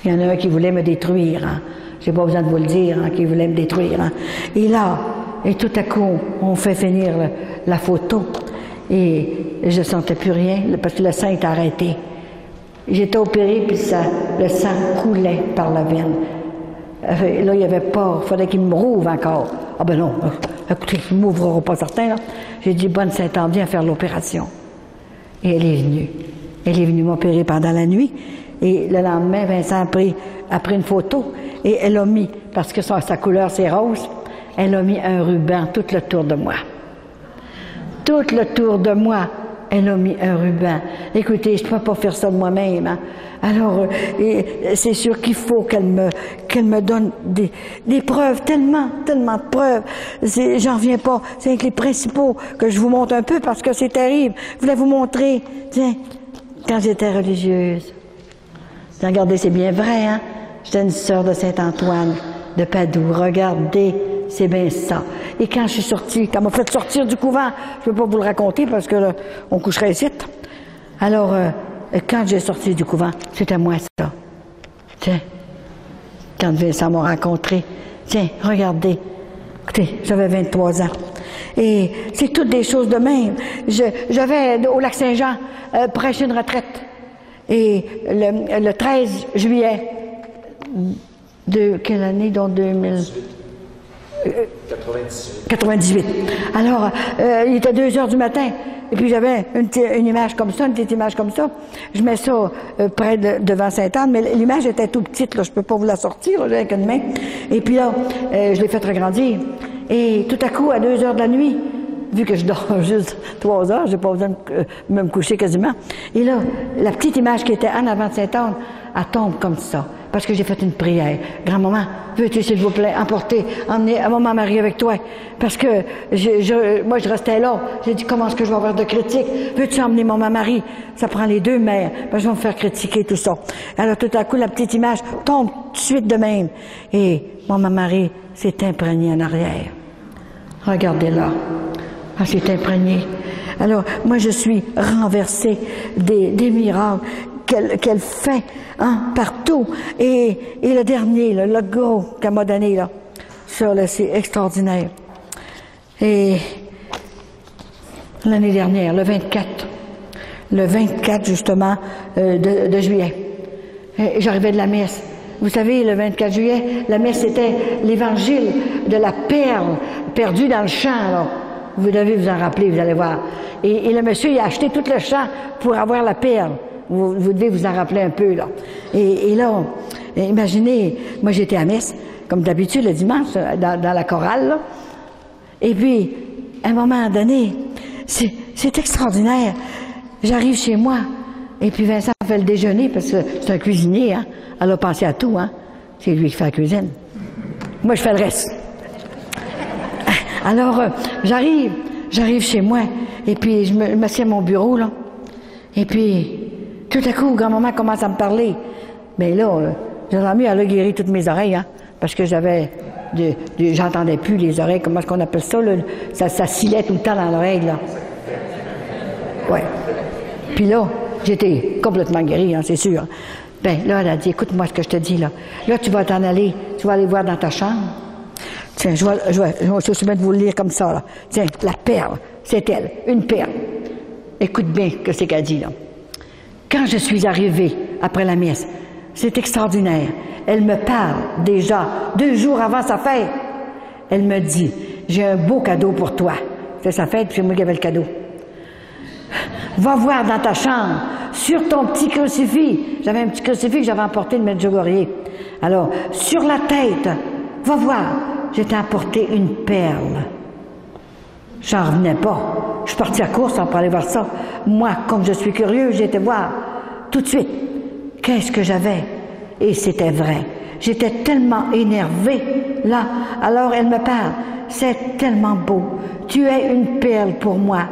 il y en a un qui voulait me détruire, hein? J'ai pas besoin de vous le dire, hein, qui voulait me détruire, hein? Et là, et tout à coup, on fait finir la photo, et je sentais plus rien, parce que le sang est arrêté. J'étais opérée, puis le sang coulait par la veine. Là, il n'y avait pas, il fallait qu'il me rouvre encore. Ah ben non, écoutez, il ne m'ouvrira pas certain, là. J'ai dit, Bonne Saint-Anne, viens faire l'opération. Et elle est venue. Elle est venue m'opérer pendant la nuit. Et le lendemain, Vincent a pris une photo et elle a mis, parce que sa couleur c'est rose, elle a mis un ruban tout le tour de moi. Tout le tour de moi, elle a mis un ruban. Écoutez, je ne peux pas faire ça de moi-même, hein. Alors, c'est sûr qu'il faut qu'elle me donne des preuves, tellement de preuves. J'en reviens pas. C'est avec les principaux que je vous montre un peu parce que c'est terrible. Je voulais vous montrer, tiens, quand j'étais religieuse. Regardez, c'est bien vrai, hein? J'étais une sœur de Saint-Antoine de Padoue. Regardez, c'est bien ça. Et quand je suis sortie, quand on m'a fait sortir du couvent, je ne peux pas vous le raconter parce que là, on coucherait ici. Alors, quand j'ai sorti du couvent, c'était moi ça. Tiens, quand Vincent m'a rencontré, tiens, regardez. Écoutez, j'avais 23 ans. Et c'est toutes des choses de même. J'avais, au Lac-Saint-Jean, prêché une retraite. Et le 13 juillet de quelle année? Donc 2000... 98. Alors, il était 2 heures du matin. Et puis j'avais une image comme ça, une petite image comme ça. Je mets ça près devant Sainte-Anne, mais l'image était tout petite, là, je peux pas vous la sortir, là, avec une main. Et puis là, je l'ai fait regrandir. Et tout à coup, à 2 heures de la nuit, vu que je dors juste 3 heures, j'ai pas besoin de me coucher quasiment. Et là, la petite image qui était en avant de Sainte-Anne, elle tombe comme ça. Parce que j'ai fait une prière. Grand-maman, veux-tu, s'il vous plaît, emmener à Maman Marie avec toi? Parce que moi, je restais là. J'ai dit, comment est-ce que je vais avoir de critiques? Veux-tu emmener Maman Marie? Ça prend les deux mères. Ben, je vais me faire critiquer tout ça. Alors, tout à coup, la petite image tombe tout de suite de même. Et Maman Marie s'est imprégnée en arrière. Regardez là. Elle s'est imprégnée. Alors, moi, je suis renversée des miracles qu'elle fait, hein, partout. Et le dernier, là, le gros qu'elle m'a donné, là, ça, là, c'est extraordinaire. Et l'année dernière, le 24 justement, de juillet, j'arrivais de la messe. Vous savez, le 24 juillet, la messe, c'était l'évangile de la perle perdue dans le champ, là. Vous devez vous en rappeler, vous allez voir. Et le monsieur, il a acheté tout le champ pour avoir la perle. Vous devez vous en rappeler un peu, là. Et là, imaginez, moi j'étais à messe, comme d'habitude, le dimanche, dans la chorale, là. Et puis, à un moment donné, c'est extraordinaire. J'arrive chez moi, et puis Vincent fait le déjeuner, parce que c'est un cuisinier, hein. Elle a pensé à tout, hein. C'est lui qui fait la cuisine. Moi, je fais le reste. Alors, j'arrive chez moi, et puis je m'assieds à mon bureau, là. Et puis, tout à coup, grand-maman commence à me parler. Mais là, j'aurais mieux, elle a guéri toutes mes oreilles, hein, parce que j'entendais plus les oreilles, comment est-ce qu'on appelle ça, là, ça scillait tout le temps dans l'oreille, là. Ouais. Puis là, j'étais complètement guérie, hein, c'est sûr. Ben là, elle a dit, écoute-moi ce que je te dis là. Là, tu vas t'en aller, tu vas aller voir dans ta chambre. Tiens, je vais se soumettre de vous le lire comme ça, là. Tiens, la perle, c'est elle, une perle. Écoute bien ce que c'est qu'elle dit, là. Quand je suis arrivée après la messe, c'est extraordinaire. Elle me parle déjà 2 jours avant sa fête. Elle me dit, j'ai un beau cadeau pour toi. C'est sa fête, puis c'est moi qui avais le cadeau. Va voir dans ta chambre, sur ton petit crucifix. J'avais un petit crucifix que j'avais emporté de Medjugorje. Alors, sur la tête, va voir, je t'ai apporté une perle. J'en revenais pas. Je suis partie à course pour aller voir ça. Moi, comme je suis curieux, j'ai été voir tout de suite. Qu'est-ce que j'avais? Et c'était vrai. J'étais tellement énervée, là. Alors elle me parle. C'est tellement beau. Tu es une perle pour moi.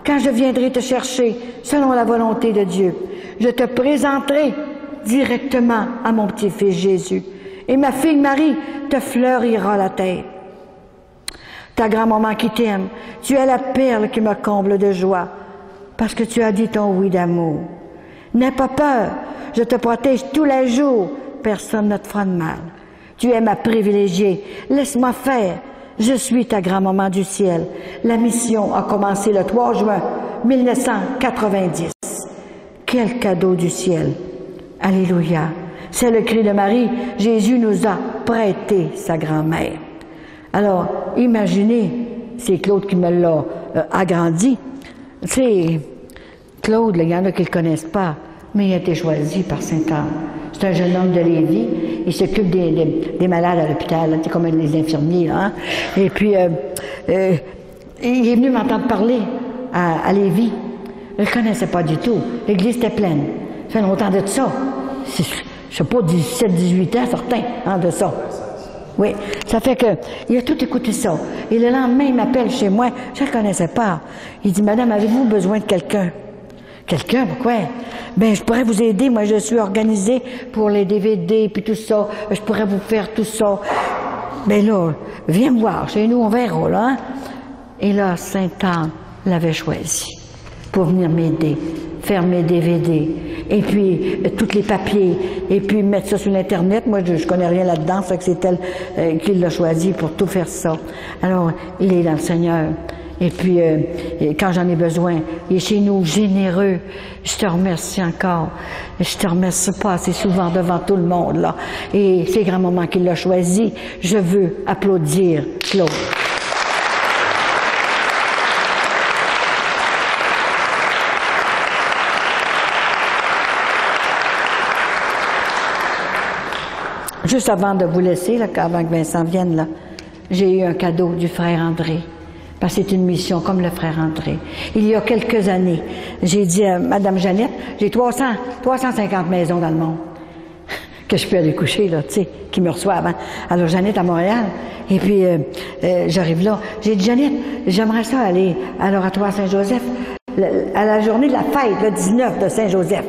Quand je viendrai te chercher, selon la volonté de Dieu, je te présenterai directement à mon petit-fils Jésus. Et ma fille Marie te fleurira la tête. Ta grand-maman qui t'aime, tu es la perle qui me comble de joie, parce que tu as dit ton oui d'amour. N'aie pas peur, je te protège tous les jours, personne ne te fera de mal. Tu es ma privilégiée, laisse-moi faire, je suis ta grand-maman du ciel. La mission a commencé le 3 juin 1990. Quel cadeau du ciel! Alléluia! C'est le cri de Marie, Jésus nous a prêté sa grand-mère. Alors, imaginez, c'est Claude qui me l'a agrandi. C'est Claude, il y en a qui ne le connaissent pas, mais il a été choisi par Sainte-Anne. C'est un jeune homme de Lévis. Il s'occupe des malades à l'hôpital, c'est comme les infirmiers. Là, hein? Et puis, il est venu m'entendre parler à Lévis. Je ne le connaissait pas du tout. L'église était pleine. Ça fait longtemps de ça. Je ne sais pas, 17-18 ans, certain, hein, de ça. Oui, ça fait que, il a tout écouté ça. Et le lendemain, il m'appelle chez moi, je ne le connaissais pas. Il dit, Madame, avez-vous besoin de quelqu'un? Quelqu'un, pourquoi? Ben, je pourrais vous aider, moi je suis organisée pour les DVD puis tout ça, je pourrais vous faire tout ça. Ben là, viens me voir, chez nous on verra, là. Hein? Et là, Sainte-Anne l'avait choisi pour venir m'aider, faire mes DVD, et puis tous les papiers, et puis mettre ça sur l'Internet. Moi, je connais rien là-dedans, ça que c'est elle qui l'a choisi pour tout faire ça. Alors, il est dans le Seigneur. Et puis, quand j'en ai besoin, il est chez nous généreux. Je te remercie encore. Je te remercie pas assez souvent devant tout le monde, là. Et c'est grand-maman qui l'a choisi. Je veux applaudir Claude. Juste avant de vous laisser, là, avant que Vincent vienne, là, j'ai eu un cadeau du frère André. Parce que c'est une mission comme le frère André. Il y a quelques années, j'ai dit à Madame Jeannette, j'ai 350 maisons dans le monde que je peux aller coucher, là, tu sais, qui me reçoivent. Hein. Alors Jeannette à Montréal, et puis j'arrive là, j'ai dit, Jeannette, j'aimerais ça aller à l'Oratoire Saint-Joseph, à la journée de la fête, le 19 de Saint-Joseph.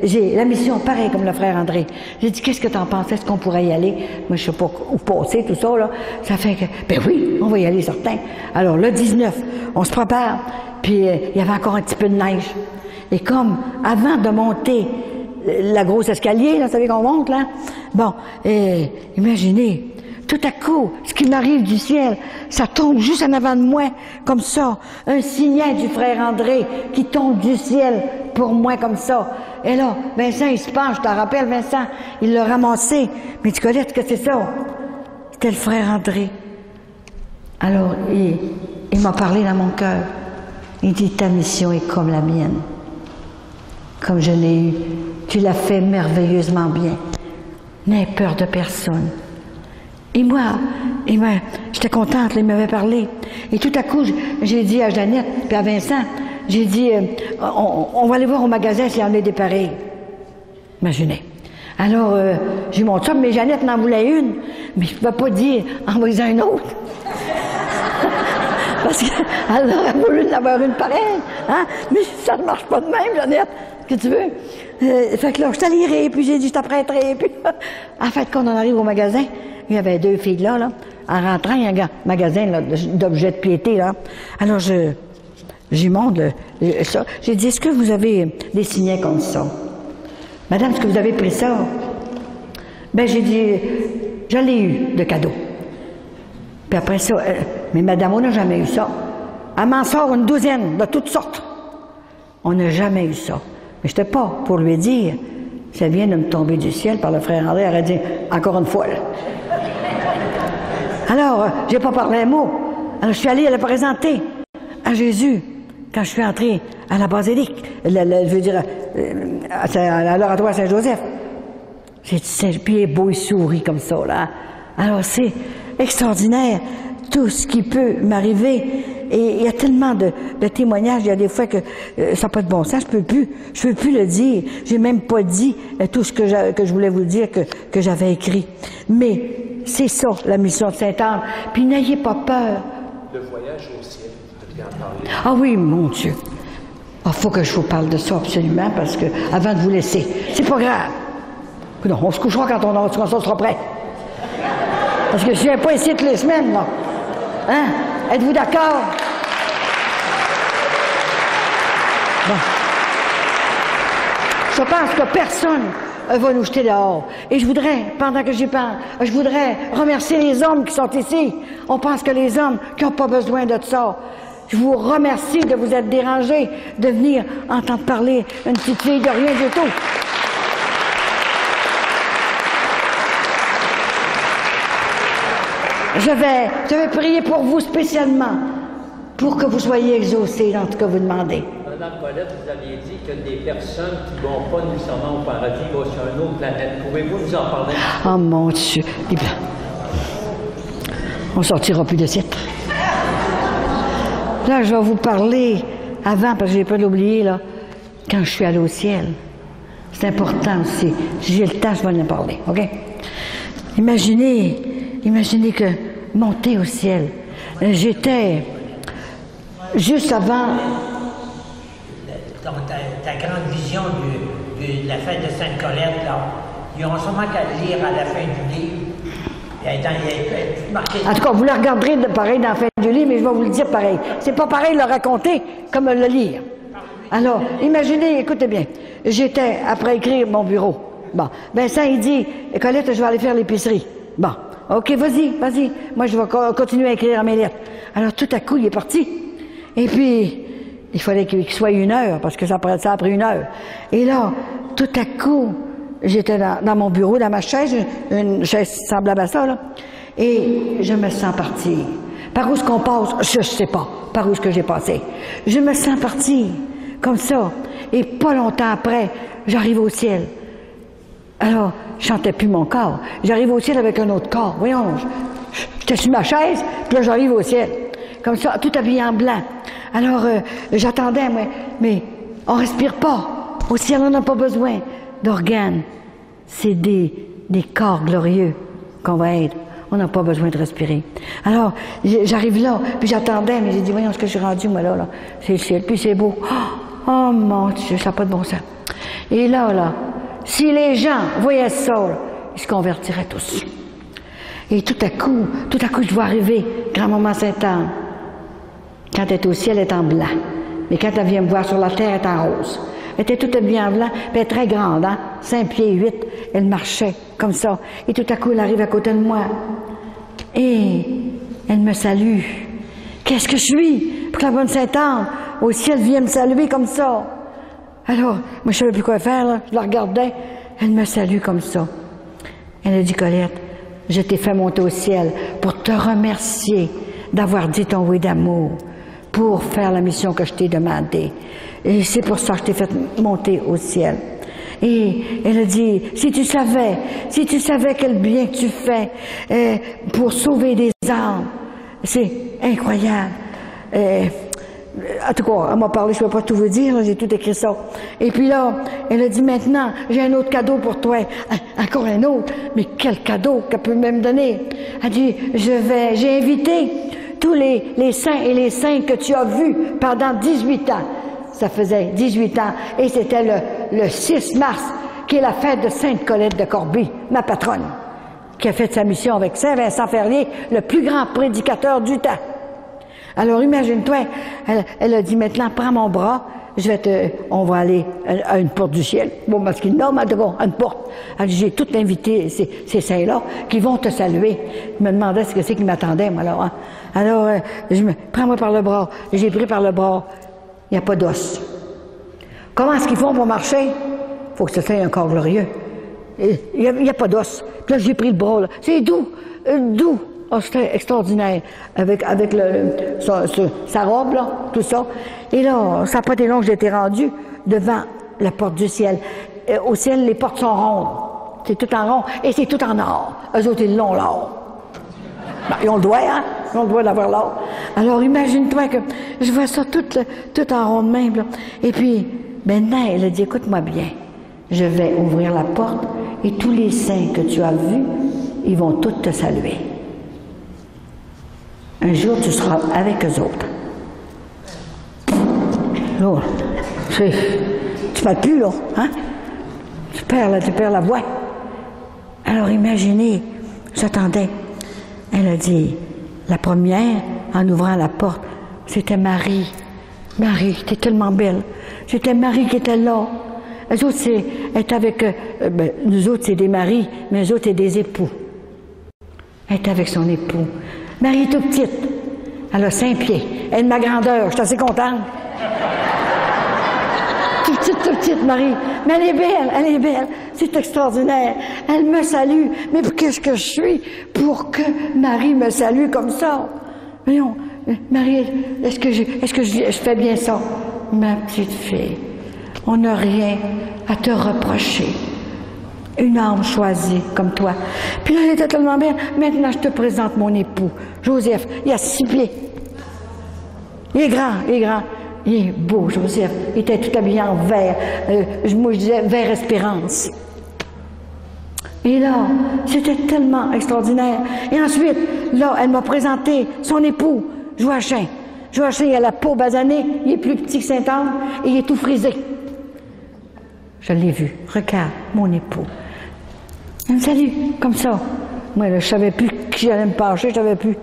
J'ai la mission pareil comme le frère André. J'ai dit, qu'est-ce que t'en penses? Est-ce qu'on pourrait y aller? Moi, je sais pas où passer, tout ça, là. Ça fait que, ben oui, on va y aller, certain. Alors, le 19, on se prépare, puis il y avait encore un petit peu de neige. Et comme, avant de monter la grosse escalier, là, vous savez qu'on monte, là? Bon, imaginez, tout à coup, ce qui m'arrive du ciel, ça tombe juste en avant de moi, comme ça. Un signal du frère André qui tombe du ciel pour moi comme ça. Et là, Vincent, il se penche, je t'en rappelle, Vincent, il l'a ramassé. Mais tu connais ce que c'est ça? C'était le frère André. Alors, il m'a parlé dans mon cœur. Il dit, ta mission est comme la mienne. Comme je l'ai eue. Tu l'as fait merveilleusement bien. N'aie peur de personne. Et moi, j'étais contente, là, il m'avait parlé. Et tout à coup, j'ai dit à Jeannette, puis à Vincent, j'ai dit, on va aller voir au magasin s'il y en a des pareils. Imaginez. Alors, j'ai montré ça, mais Jeannette en voulait une, mais je ne pouvais pas dire, envoyez-en une autre. Parce qu'elle aurait voulu en avoir une pareille, hein? Mais ça ne marche pas de même, Jeannette. Qu'est-ce que tu veux? Fait que là, je t'allierai, puis j'ai dit, je t'apprêterai, puis en fait, quand on arrive au magasin, il y avait 2 filles là. En rentrant, il y a un magasin d'objets de piété, là. Alors, j'y montre ça. J'ai dit, est-ce que vous avez des signets comme ça? Madame, est-ce que vous avez pris ça? Ben, j'ai dit, je l'ai eu de cadeau. Puis après ça, mais madame, on n'a jamais eu ça. Elle m'en sort une douzaine de toutes sortes. On n'a jamais eu ça. Mais je n'étais pas pour lui dire, ça vient de me tomber du ciel par le frère André, elle a dit, encore une fois. Là. Alors, j'ai pas parlé un mot. Alors, je suis allée le présenter à Jésus quand je suis entrée à la basilique, je veux dire, à l'oratoire Saint-Joseph. J'ai dit, puis il est beau, il sourit comme ça, là. Alors, c'est extraordinaire, tout ce qui peut m'arriver. Et il y a tellement de témoignages, il y a des fois que ça n'a pas de bon sens, je peux plus le dire. J'ai même pas dit tout ce que je voulais vous dire que j'avais écrit. Mais c'est ça, la mission de Sainte-Anne. Puis n'ayez pas peur.
Le voyage au ciel, vous devez en parler.
Ah oui, mon Dieu. Ah, faut que je vous parle de ça absolument, parce que avant de vous laisser, c'est pas grave. Non, on se couchera quand ça sera prêt. Parce que je viens pas ici toutes les semaines, là. Hein? Êtes-vous d'accord? Bon. Je pense que personne va nous jeter dehors. Et je voudrais, pendant que j'y parle, je voudrais remercier les hommes qui sont ici. On pense que les hommes qui n'ont pas besoin de ça. Je vous remercie de vous être dérangés, de venir entendre parler une petite fille de rien du tout. Je vais prier pour vous spécialement, pour que vous soyez exaucés dans ce que vous demandez.
Madame Paulette, vous aviez dit que des personnes qui ne vont pas nécessairement au paradis vont sur une autre planète. Pouvez-vous nous en parler?
Oh mon Dieu! On ne sortira plus de site. Là, je vais vous parler avant, parce que je n'ai pas l'oublier, là, quand je suis allée au ciel. C'est important aussi. Si j'ai le temps, je vais en parler, OK? Imaginez que monter au ciel. J'étais juste avant.
Donc, ta grande vision de la fête de Sainte-Colette, là, ils ont sûrement qu'à lire à la fin du livre. Il y a marqué. En
tout cas, vous le regarderez pareil dans la fin du livre, mais je vais vous le dire pareil. C'est pas pareil de le raconter comme le lire. Alors, imaginez, écoutez bien, j'étais après écrire mon bureau. Bon, Vincent, il dit, Colette, je vais aller faire l'épicerie. Bon. OK, vas-y. Moi, je vais continuer à écrire mes lettres. Alors, tout à coup, il est parti. Et puis, il fallait qu'il soit 1 heure, parce que ça a pris 1 heure. Et là, tout à coup, j'étais dans mon bureau, dans ma chaise, une chaise semblable à ça, là. Et je me sens partir. Par où est-ce qu'on passe? Je sais pas. Par où est-ce que j'ai passé? Je me sens partir. Comme ça. Et pas longtemps après, j'arrive au ciel. Alors, je chantais plus mon corps. J'arrive au ciel avec un autre corps. Voyons, j'étais sur ma chaise, puis là, j'arrive au ciel. Comme ça, tout habillé en blanc. Alors, j'attendais, moi, mais on respire pas. Au ciel, on n'a pas besoin d'organes. C'est des corps glorieux qu'on va être. On n'a pas besoin de respirer. Alors, j'arrive là, puis j'attendais, mais j'ai dit, voyons ce que je suis rendu, moi, là. C'est le ciel, puis c'est beau. Oh, mon Dieu, ça n'a pas de bon sens. Et là, si les gens voyaient ça, là, ils se convertiraient tous. Et tout à coup, je vois arriver grand-maman Sainte-Anne. Quand elle est au ciel, elle est en blanc. Mais quand elle vient me voir sur la terre, elle est en rose. Elle était toute habillée en blanc, puis elle est très grande, hein? 5 pieds 8. Elle marchait comme ça. Et tout à coup, elle arrive à côté de moi. Et elle me salue. Qu'est-ce que je suis? Pour que la bonne Sainte-Anne, au ciel, vienne me saluer comme ça. Alors, moi, je savais plus quoi faire, là. Je la regardais. Elle me salue comme ça. Elle a dit, Colette, je t'ai fait monter au ciel pour te remercier d'avoir dit ton oui d'amour pour faire la mission que je t'ai demandée. Et c'est pour ça que je t'ai fait monter au ciel. Et elle a dit, si tu savais quel bien que tu fais pour sauver des âmes, c'est incroyable. En tout cas, elle m'a parlé, je ne peux pas tout vous dire, j'ai tout écrit ça. Et puis là, elle a dit, maintenant, j'ai un autre cadeau pour toi. Encore un autre? Mais quel cadeau qu'elle peut même donner? Elle dit, j'ai invité tous les saints et les saintes que tu as vus pendant 18 ans. Ça faisait 18 ans. Et c'était le 6 mars, qui est la fête de Sainte Colette de Corbie, ma patronne, qui a fait sa mission avec Saint Vincent Ferrier, le plus grand prédicateur du temps. Alors imagine-toi, elle a dit maintenant, prends mon bras, on va aller à une porte du ciel. Bon, parce qu'il nomme à une porte. Alors, j'ai tout invité ces saints-là qui vont te saluer. Je me demandais ce que c'est qui m'attendait, moi, alors. Hein. Alors, prends-moi par le bras. J'ai pris par le bras. Il n'y a pas d'os. Comment est-ce qu'ils font pour marcher? Il faut que ce soit un corps glorieux. Il n'y a pas d'os. Puis là, j'ai pris le bras, là. C'est doux. Doux. Oh, c'était extraordinaire. Avec sa robe, là, tout ça. Et là, ça n'a pas été long que j'étais rendu devant la porte du ciel. Au ciel, les portes sont rondes. C'est tout en rond. Et c'est tout en or. Eux autres, ils l'ont, l'or. Ben, ils ont le droit, hein? Ils ont le droit d'avoir l'or. Alors, imagine-toi que je vois ça tout en rond de même, là. Et puis, maintenant, elle a dit, écoute-moi bien. Je vais ouvrir la porte et tous les saints que tu as vus, ils vont tous te saluer. Un jour, tu seras avec eux autres. Là, tu parles plus, là, hein? Tu perds la voix. Alors, imaginez, j'attendais. Elle a dit, la première, en ouvrant la porte, c'était Marie. Marie, t'es tellement belle. C'était Marie qui était là. Eux autres, est avec... nous autres, c'est des maris, mais eux autres, c'est des époux. Elle est avec son époux. Marie est toute petite. Elle a 5 pieds. Elle est de ma grandeur. Je suis assez contente. Toute petite, Marie. Mais elle est belle. C'est extraordinaire. Elle me salue. Mais qu'est-ce que je suis pour que Marie me salue comme ça? Voyons, Marie, est-ce que je fais bien ça? Ma petite fille, on n'a rien à te reprocher. Une âme choisie comme toi. Puis là, elle était tellement belle. Maintenant, je te présente mon époux, Joseph. Il a 6 pieds. Il est grand. Il est beau, Joseph. Il était tout habillé en vert. Moi, je disais vert espérance. Et là, c'était tellement extraordinaire. Et ensuite, là, elle m'a présenté son époux, Joachim. Joachim, il a la peau basanée. Il est plus petit que Saint-Anne et il est tout frisé. Je l'ai vu. Regarde, mon époux. Elle me salue, comme ça. Moi, là, je savais plus qui j'allais me pencher, je savais plus.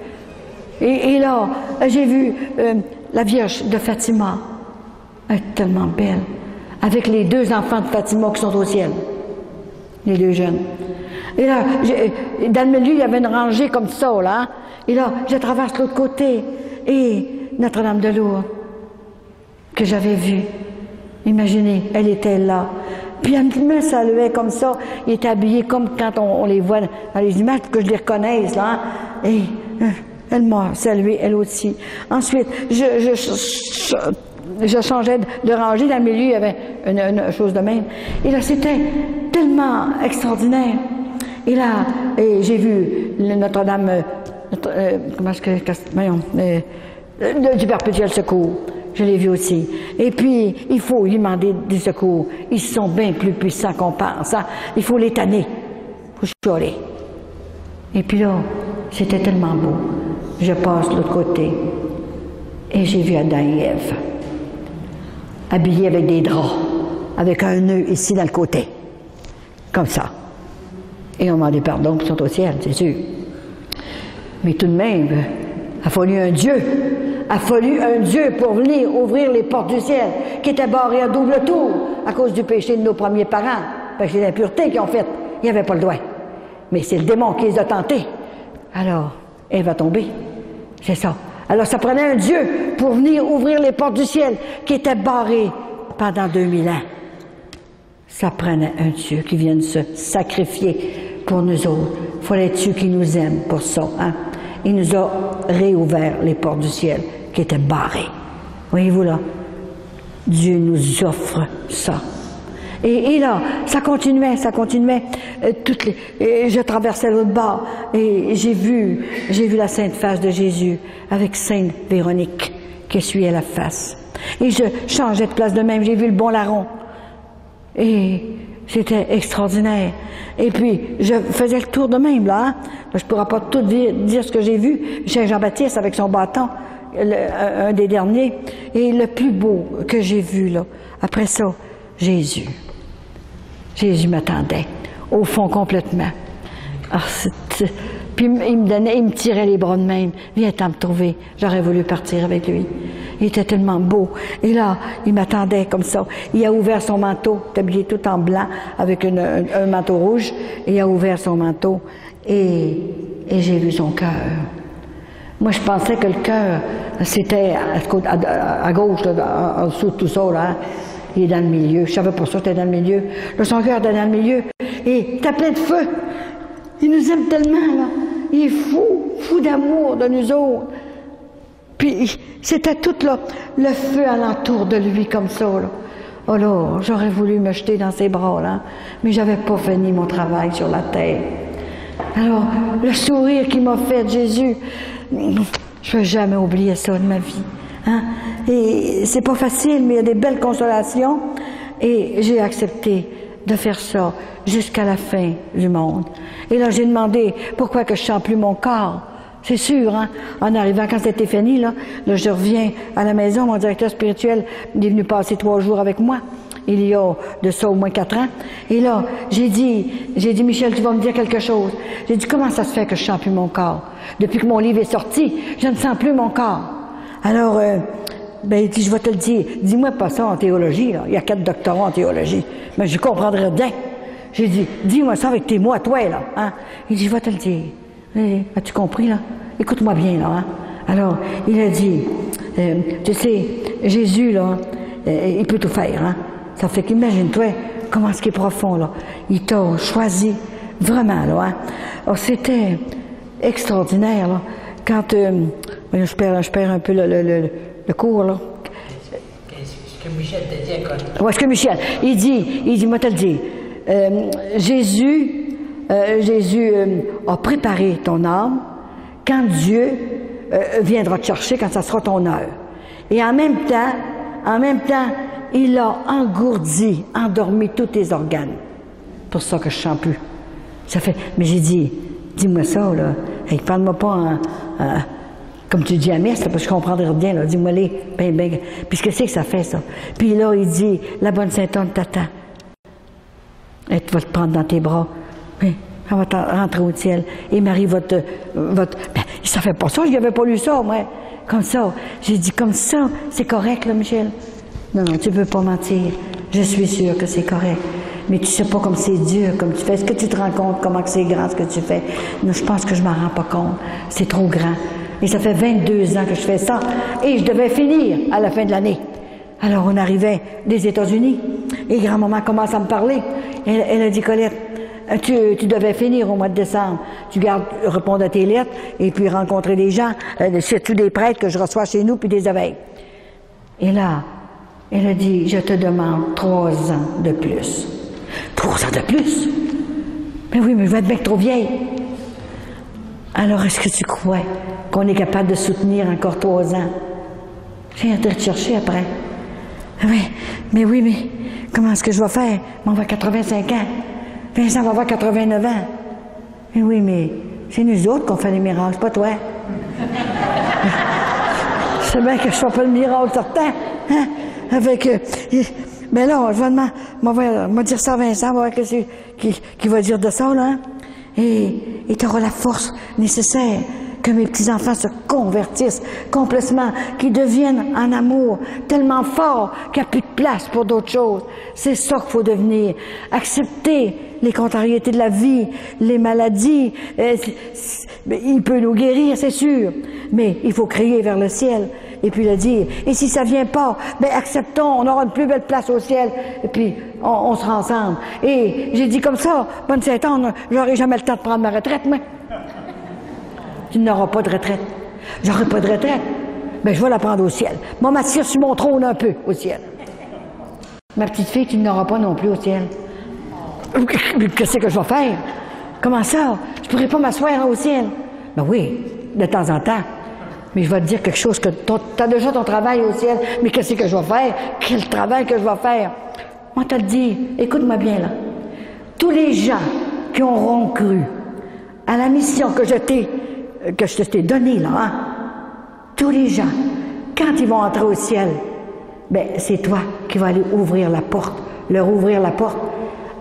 Et là, j'ai vu la Vierge de Fatima. Elle est tellement belle. Avec les 2 enfants de Fatima qui sont au ciel. Les 2 jeunes. Et là, dans le milieu, il y avait une rangée comme ça, là. Hein? Et là, je traverse l'autre côté. Et Notre-Dame de Lourdes, que j'avais vue. Imaginez, elle était là. Puis elle me saluait comme ça. Il était habillé comme quand on les voit dans les images, pour que je les reconnaisse, là. Hein? Et elle m'a salué, elle aussi. Ensuite, je changeais de rangée. Dans le milieu, il y avait une chose de même. Et là, c'était tellement extraordinaire. Et là, j'ai vu Notre-Dame, comment est-ce que, voyons, du Perpétuel Secours. Je l'ai vu aussi. Et puis, il faut lui demander du secours. Ils sont bien plus puissants qu'on pense. Hein? Il faut les tanner. Il faut chialer. Et puis là, c'était tellement beau. Je passe de l'autre côté. Et j'ai vu Adam et Ève. Habillés avec des draps. Avec un nœud ici dans le côté. Comme ça. Et on m'a demandé pardon, ils sont au ciel, c'est sûr. Mais tout de même, il a fallu un Dieu. A fallu un Dieu pour venir ouvrir les portes du ciel, qui étaient barrées à double tour à cause du péché de nos premiers parents, parce que c'est l'impureté qu'ils ont faite. Ils n'avaient pas le droit. Mais c'est le démon qui les a tentés. Alors, elle va tomber. C'est ça. Alors, ça prenait un Dieu pour venir ouvrir les portes du ciel, qui étaient barrées pendant 2000 ans. Ça prenait un Dieu qui vienne se sacrifier pour nous autres. Il fallait Dieu qui nous aime pour ça. Hein? Il nous a réouvert les portes du ciel qui étaient barrées. Voyez-vous là? Dieu nous offre ça. Et là, ça continuait. Je traversais l'autre bord et j'ai vu la sainte face de Jésus avec Sainte Véronique qui essuyait la face. Et je changeais de place de même. J'ai vu le bon larron. Et c'était extraordinaire. Et puis, je faisais le tour de même, là. Hein? Je ne pourrais pas tout dire ce que j'ai vu. Saint Jean-Baptiste avec son bâton, un des derniers. Et le plus beau que j'ai vu, là, après ça, Jésus. Jésus m'attendait, au fond complètement. Alors, puis il me tirait les bras de même. Viens-t'en me trouver. J'aurais voulu partir avec lui. Il était tellement beau. Et là, il m'attendait comme ça. Il a ouvert son manteau, il était habillé tout en blanc, avec un manteau rouge. Et il a ouvert son manteau. Et j'ai vu son cœur. Moi, je pensais que le cœur, c'était à gauche, là, en dessous de tout ça, là. Il est dans le milieu. Je savais pas ça, c'était dans le milieu. Là, son cœur était dans le milieu. Et il était plein de feu. Il nous aime tellement, là. Il est fou d'amour de nous autres. Puis, c'était tout, là, le feu alentour de lui, comme ça, là. Oh là, j'aurais voulu me jeter dans ses bras, là. Mais j'avais pas fini mon travail sur la terre. Alors, le sourire qu'il m'a fait, Jésus, je vais jamais oublier ça de ma vie. Hein? Et c'est pas facile, mais il y a des belles consolations. Et j'ai accepté de faire ça jusqu'à la fin du monde. Et là, j'ai demandé pourquoi que je sens plus mon corps. C'est sûr, hein? En arrivant, quand c'était fini, là, je reviens à la maison, mon directeur spirituel est venu passer 3 jours avec moi. Il y a de ça au moins 4 ans. Et là, j'ai dit, Michel, tu vas me dire quelque chose. J'ai dit, comment ça se fait que je sens plus mon corps? Depuis que mon livre est sorti, je ne sens plus mon corps. Alors, il dit, je vais te le dire. Dis-moi pas ça en théologie, là. Il y a 4 doctorats en théologie. Mais je comprendrais bien. J'ai dit, dis-moi ça avec tes mots à toi, là. Hein? Il dit, je vais te le dire. As-tu compris, là? Écoute-moi bien, là. Hein? Alors, il a dit, tu sais, Jésus, là, il peut tout faire, hein? Ça fait qu'imagine-toi comment est-ce qu'il est profond, là. Il t'a choisi, vraiment, là. Hein? Alors, c'était extraordinaire, là. Quand, je perds un peu le cours, là.
Ce que Michel te dit, quoi.
Oui, ce que Michel, il dit, moi te le dis, Jésus a préparé ton âme quand Dieu viendra te chercher, quand ça sera ton heure. Et en même temps, il a engourdi, endormi tous tes organes. Pour ça que je ne sens plus. Ça fait, mais j'ai dit, dis-moi ça, là. Hey, parle-moi pas comme tu dis à messe, parce que je comprendrais bien, là. Dis-moi les, ben. Puis ce que c'est que ça fait, ça? Puis là, il dit, la bonne Sainte-Anne t'attend. Elle va te prendre dans tes bras. Elle va rentrer au ciel. Et Marie va te... Ben, ça fait pas ça, je n'avais pas lu ça, moi. Comme ça. J'ai dit, comme ça, c'est correct, là, Michel? Non, tu ne peux pas mentir. Je suis sûre que c'est correct. Mais tu sais pas comme c'est dur, comme tu fais. Est-ce que tu te rends compte comment c'est grand ce que tu fais? Non, je pense que je m'en rends pas compte. C'est trop grand. Et ça fait 22 ans que je fais ça. Et je devais finir à la fin de l'année. Alors, on arrivait des États-Unis. Et grand-maman commence à me parler. Elle a dit, Colette, tu devais finir au mois de décembre. Tu gardes, répondre à tes lettres et puis rencontrer des gens, surtout des prêtres que je reçois chez nous, puis des évêques. Et là, elle a dit, je te demande 3 ans de plus. 3 ans de plus? Mais oui, mais je vais être bien trop vieille. Alors, est-ce que tu crois qu'on est capable de soutenir encore 3 ans? J'ai hâte de te chercher après. Mais comment est-ce que je vais faire? On va 85 ans. Vincent va avoir 89 ans. Mais oui, mais c'est nous autres qu'on fait les miracles, pas toi. Je sais bien que je ne fais pas le miracle certain. Hein? Mais là, je vais dire ça à Vincent, on va voir qu'est-ce qu'il va dire de ça, là. Hein? Et tu auras la force nécessaire que mes petits-enfants se convertissent complètement, qu'ils deviennent en amour tellement fort qu'il n'y a plus de place pour d'autres choses. C'est ça qu'il faut devenir. Accepter les contrariétés de la vie, les maladies. Il peut nous guérir, c'est sûr, mais il faut crier vers le ciel et puis le dire. Et si ça vient pas, acceptons, on aura une plus belle place au ciel et puis on sera ensemble. Et j'ai dit comme ça, bonne Sainte-Anne, j'aurai jamais le temps de prendre ma retraite, moi. Tu n'auras pas de retraite. J'aurai pas de retraite. Je vais la prendre au ciel. Moi, m'attire sur mon trône un peu au ciel. Ma petite fille, tu n'auras pas non plus au ciel. Qu'est-ce que je vais faire? Comment ça? Je pourrais pas m'asseoir au ciel. Oui, de temps en temps. Mais je vais te dire quelque chose que tu as déjà ton travail au ciel. Mais qu'est-ce que je vais faire? Quel travail que je vais faire? Moi, te le dis, écoute-moi bien, là. Tous les gens qui auront cru à la mission que je t'ai donnée, là, hein? Tous les gens, quand ils vont entrer au ciel, c'est toi qui vas aller ouvrir la porte, leur ouvrir la porte,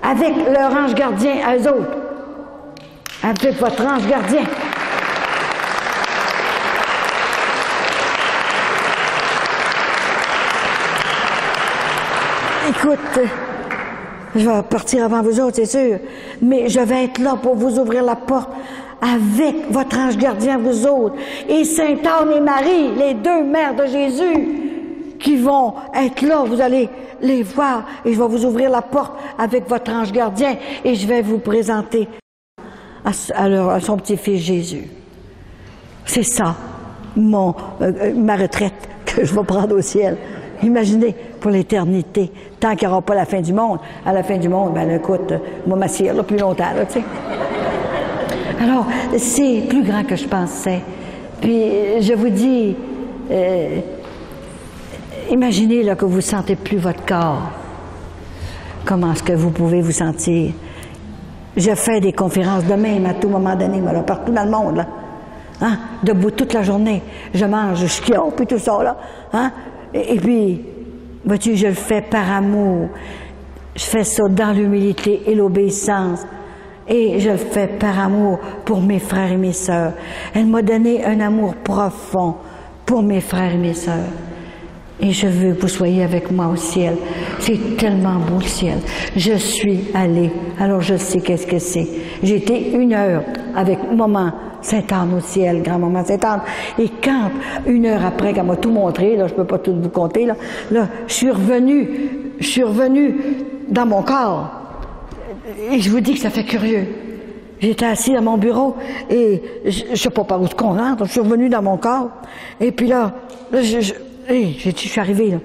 avec leur ange gardien à eux autres. Avec votre ange gardien. Écoute, je vais partir avant vous autres, c'est sûr, mais je vais être là pour vous ouvrir la porte avec votre ange gardien, vous autres, et Sainte Anne et Marie, les deux mères de Jésus, qui vont être là, vous allez les voir, et je vais vous ouvrir la porte avec votre ange gardien, et je vais vous présenter à son petit-fils Jésus. C'est ça, ma retraite que je vais prendre au ciel. Imaginez, pour l'éternité, tant qu'il n'y aura pas la fin du monde. À la fin du monde, ben écoute, moi m'assire là plus longtemps, là, tu sais. Alors, c'est plus grand que je pensais. Puis, je vous dis, imaginez là que vous ne sentez plus votre corps. Comment est-ce que vous pouvez vous sentir? Je fais des conférences de même à tout moment donné, là, partout dans le monde, là. Hein? Debout toute la journée. Je mange, je chiope, puis tout ça, là. Hein? Et puis, vois-tu, je le fais par amour. Je fais ça dans l'humilité et l'obéissance. Et je le fais par amour pour mes frères et mes sœurs. Elle m'a donné un amour profond pour mes frères et mes sœurs. Et je veux que vous soyez avec moi au ciel. C'est tellement beau le ciel. Je suis allée, alors je sais qu'est-ce que c'est. J'ai été 1 heure avec maman Sainte-Anne au ciel, grand-maman Sainte-Anne. Et quand, 1 heure après, qu'elle m'a tout montré, là, je peux pas tout vous compter, là, je suis revenue dans mon corps. Et je vous dis que ça fait curieux. J'étais assis à mon bureau et je sais pas par où qu'on rentre, je suis revenue dans mon corps. Et puis là je suis arrivée, là.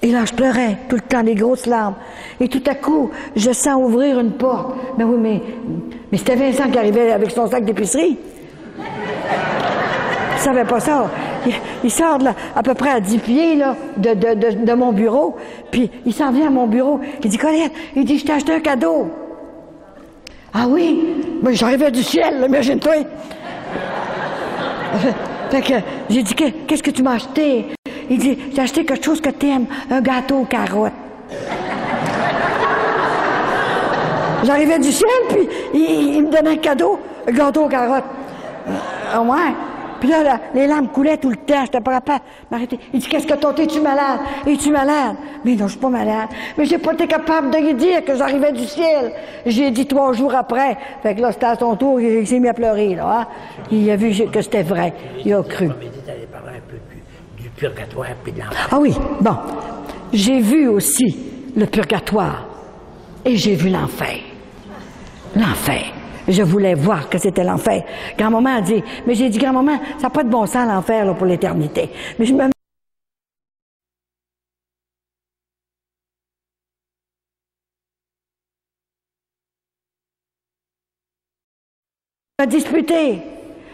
Et là, je pleurais tout le temps, des grosses larmes. Et tout à coup, je sens ouvrir une porte. Ben oui, mais c'était Vincent qui arrivait avec son sac d'épicerie. Il savait pas ça. Il sort là, à peu près à 10 pieds là, de mon bureau. Puis il s'en vient à mon bureau. Il dit, Colette, il dit, je t'ai acheté un cadeau. Ah oui? Mais j'arrivais du ciel, là, imagine-toi. Fait que j'ai dit, qu'est-ce que tu m'as acheté? Il dit, j'ai acheté quelque chose que t'aimes, un gâteau aux carottes. J'arrivais du ciel, puis il me donnait un cadeau, un gâteau aux carottes. Ouais. Puis là, les larmes coulaient tout le temps, j'étais pas capable de m'arrêter. Il dit, qu'est-ce que t'as? Es-tu malade? Es-tu malade? Mais non, je suis pas malade. Mais j'ai pas été capable de lui dire que j'arrivais du ciel. J'ai dit 3 jours après. Fait que là, c'était à son tour, il s'est mis à pleurer, là. Hein? Il a vu que c'était vrai. Il a cru.
Du purgatoire puis de l'enfer.
Ah oui, bon. J'ai vu aussi le purgatoire et j'ai vu l'enfer. L'enfer. Je voulais voir que c'était l'enfer. Grand-maman a dit, mais j'ai dit, grand-maman, ça n'a pas de bon sens l'enfer là, pour l'éternité. Mais je me a disputé.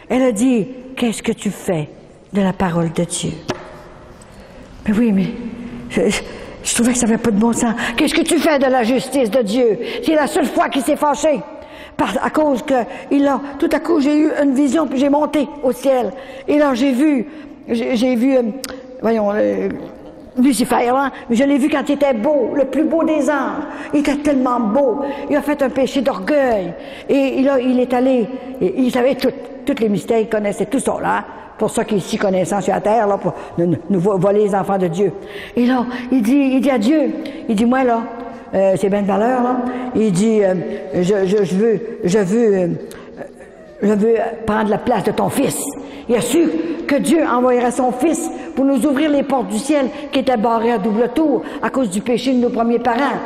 Elle a dit, qu'est-ce que tu fais de la parole de Dieu? Mais oui, mais je trouvais que ça n'avait pas de bon sens. Qu'est-ce que tu fais de la justice de Dieu? C'est la seule fois qu'il s'est fâché. À cause que tout à coup, j'ai eu une vision, puis j'ai monté au ciel. Et là, j'ai vu, Lucifer, hein? Je l'ai vu quand il était beau, le plus beau des anges. Il était tellement beau. Il a fait un péché d'orgueil. Et là, il est allé, il savait tous les mystères, il connaissait tout ça, là. Pour ça qu'il est si connaissant sur la terre, là, pour nous voler les enfants de Dieu. Et là, il dit à Dieu, il dit, moi, là, c'est bien de valeur, là. Il dit, je veux prendre la place de ton fils. Il a su que Dieu envoyerait son fils pour nous ouvrir les portes du ciel qui étaient barrées à double tour à cause du péché de nos premiers parents.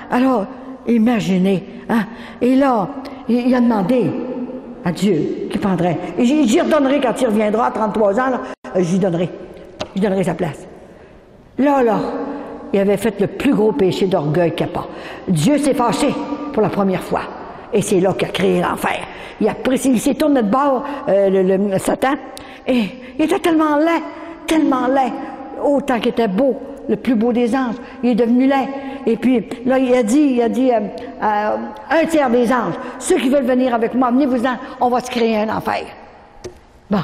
Alors, imaginez, hein. Et là, il a demandé à Dieu qu'il prendrait. Et j'y redonnerai quand il reviendra à 33 ans, là, j'y donnerai sa place. Là, il avait fait le plus gros péché d'orgueil qu'il n'y a pas. Dieu s'est fâché pour la première fois. Et c'est là qu'il a créé l'enfer. Il s'est tourné de bord, le Satan, et il était tellement laid, autant qu'il était beau, le plus beau des anges. Il est devenu laid. Et puis, là, il a dit un tiers des anges, ceux qui veulent venir avec moi, venez-vous-en, on va se créer un enfer. Bon,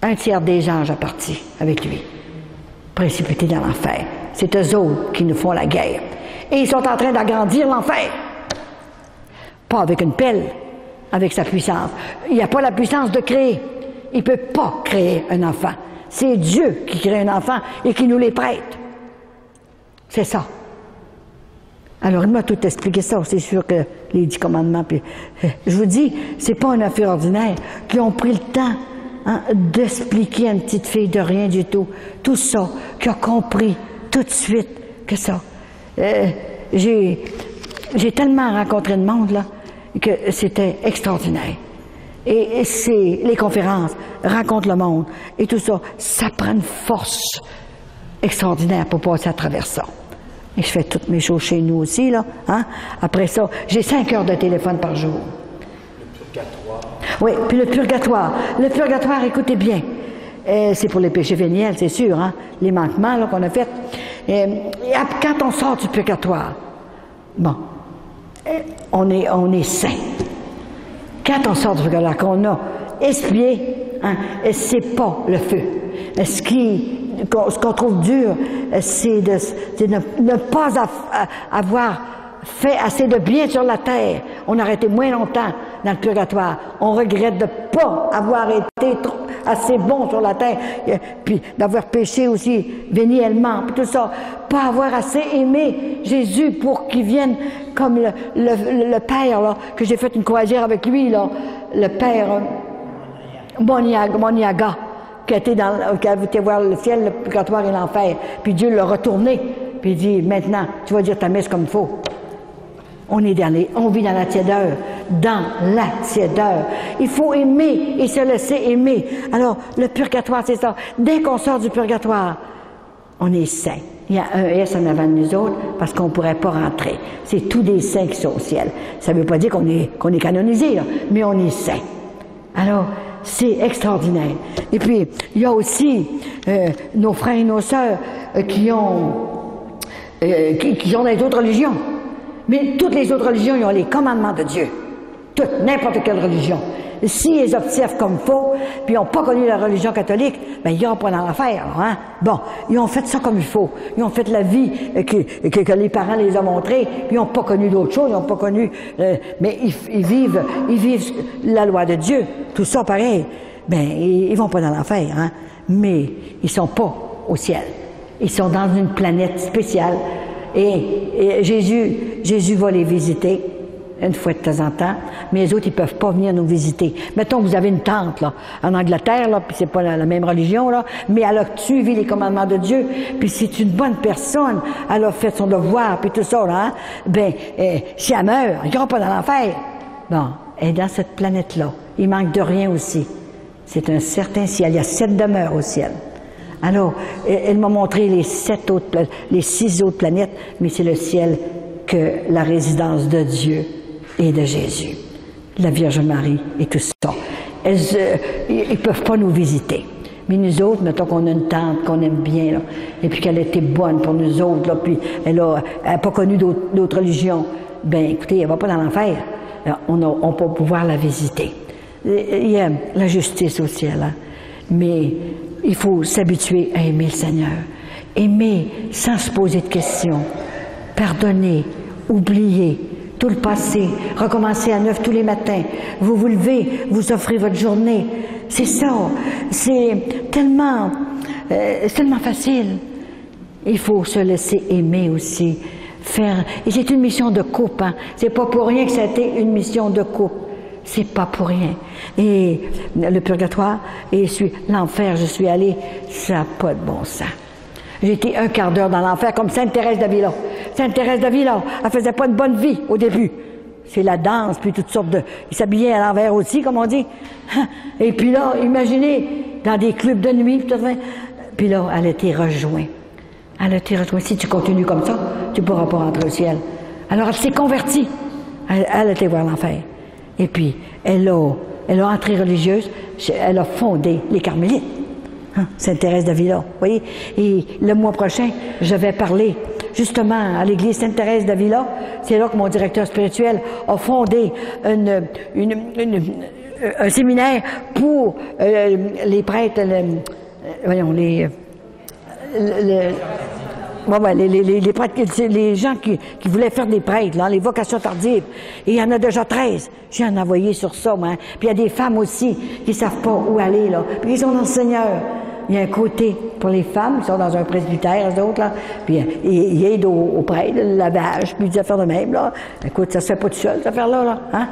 un tiers des anges a parti avec lui, précipités dans l'enfer. C'est eux autres qui nous font la guerre. Et ils sont en train d'agrandir l'enfer. Pas avec une pelle, avec sa puissance. Il n'a pas la puissance de créer. Il ne peut pas créer un enfant. C'est Dieu qui crée un enfant et qui nous les prête. C'est ça. Alors, il m'a tout expliqué ça. C'est sûr que les 10 commandements. Puis, je vous dis, c'est pas une affaire ordinaire qui ont pris le temps d'expliquer à une petite fille de rien du tout. Tout ça, qui a compris tout de suite que ça. J'ai tellement rencontré de monde, là, que c'était extraordinaire. Et c'est les conférences, rencontre le monde, et tout ça, ça prend une force extraordinaire pour passer à travers ça. Et je fais toutes mes choses chez nous aussi, là. Hein? Après ça, j'ai 5 heures de téléphone par jour.
Le purgatoire.
Oui, puis le purgatoire. Le purgatoire, écoutez bien, c'est pour les péchés véniels, c'est sûr, hein? Les manquements là, qu'on a faits. Quand on sort du purgatoire, bon, on est saint. Quand on sort du purgatoire, qu'on a expié, hein, c'est pas le feu. Ce qu'on trouve dur, c'est de ne pas avoir fait assez de bien sur la terre. On a été moins longtemps dans le purgatoire. On regrette de ne pas avoir été assez bon sur la terre, puis d'avoir péché aussi véniellement, puis tout ça. Pas avoir assez aimé Jésus pour qu'il vienne comme le Père, là, que j'ai fait une croisière avec lui, là, le Père Moniaga, qui a été voir le ciel, le purgatoire et l'enfer. Puis Dieu l'a retourné, puis il dit, maintenant, tu vas dire ta messe comme il faut. On vit dans la tiédeur. Dans la tiédeur. Il faut aimer et se laisser aimer. Alors, le purgatoire, c'est ça. Dès qu'on sort du purgatoire, on est saint. Il y a un S en avant de nous autres parce qu'on ne pourrait pas rentrer. C'est tous des saints qui sont au ciel. Ça ne veut pas dire qu'on est canonisé, là, mais on est saint. Alors, c'est extraordinaire. Et puis, il y a aussi nos frères et nos sœurs qui sont dans les autres religions. Mais toutes les autres religions, ils ont les commandements de Dieu. Toutes, n'importe quelle religion. S'ils les observent comme faux, puis ils n'ont pas connu la religion catholique, ben ils n'iront pas dans l'affaire, hein. Bon, ils ont fait ça comme il faut. Ils ont fait la vie que les parents les ont montrés, puis ils n'ont pas connu d'autres choses, ils n'ont pas connu... mais ils vivent la loi de Dieu. Tout ça pareil. Ben, ils vont pas dans l'enfer, hein. Mais ils sont pas au ciel. Ils sont dans une planète spéciale. Et Jésus va les visiter une fois de temps en temps, mais les autres, ils peuvent pas venir nous visiter. Mettons que vous avez une tante, là, en Angleterre, là, puis c'est pas la même religion, là, mais elle a suivi les commandements de Dieu, puis c'est une bonne personne, elle a fait son devoir, puis tout ça, là, hein, ben, si elle meurt, elle n'ira pas dans l'enfer. Bon, elle est dans cette planète-là. Il manque de rien aussi. C'est un certain ciel. Il y a 7 demeures au ciel. Alors, elle m'a montré les 6 autres planètes, mais c'est le ciel que la résidence de Dieu et de Jésus, la Vierge Marie et tout ça. Ils peuvent pas nous visiter. Mais nous autres, mettons qu'on a une tante qu'on aime bien, là, et puis qu'elle a été bonne pour nous autres, là, puis elle a pas connu d'autres religions, ben écoutez, elle va pas dans l'enfer. On peut pouvoir la visiter. Il y a la justice au ciel, hein, mais il faut s'habituer à aimer le Seigneur. Aimer sans se poser de questions. Pardonner, oublier tout le passé, recommencer à 9 tous les matins. Vous vous levez, vous offrez votre journée. C'est ça. C'est tellement facile. Il faut se laisser aimer aussi. Et c'est une mission de couple. Hein. C'est pas pour rien que ça a été une mission de couple. C'est pas pour rien. Et le purgatoire et l'enfer, je suis allée, ça n'a pas de bon sens. J'ai été un quart d'heure dans l'enfer comme Sainte Thérèse d'Avila. Sainte Thérèse d'Avila, elle faisait pas une bonne vie au début. C'est la danse, puis toutes sortes de... Ils s'habillaient à l'envers aussi, comme on dit. Et puis là, imaginez, dans des clubs de nuit, puis là, elle a été rejointe. Elle a été rejointe. Si tu continues comme ça, tu ne pourras pas rentrer au ciel. Alors, elle s'est convertie. Elle a été voir l'enfer. Et puis, elle a entré religieuse, elle a fondé les Carmélites. Hein, Sainte Thérèse d'Avila, vous voyez? Et le mois prochain, je vais parler justement à l'église Sainte Thérèse d'Avila. C'est là que mon directeur spirituel a fondé un séminaire pour les prêtres, les gens qui voulaient faire des prêtres, là, les vocations tardives. Et il y en a déjà 13. J'ai envoyé sur ça, moi. Puis il y a des femmes aussi qui savent pas où aller, là. Puis ils sont dans le Seigneur. il y a un côté pour les femmes, qui sont dans un presbytère, eux autres, là, puis ils aident au prêtre, le lavage, puis des affaires de même, là. Écoute, ça se fait pas tout seul, cette affaire-là, là, hein?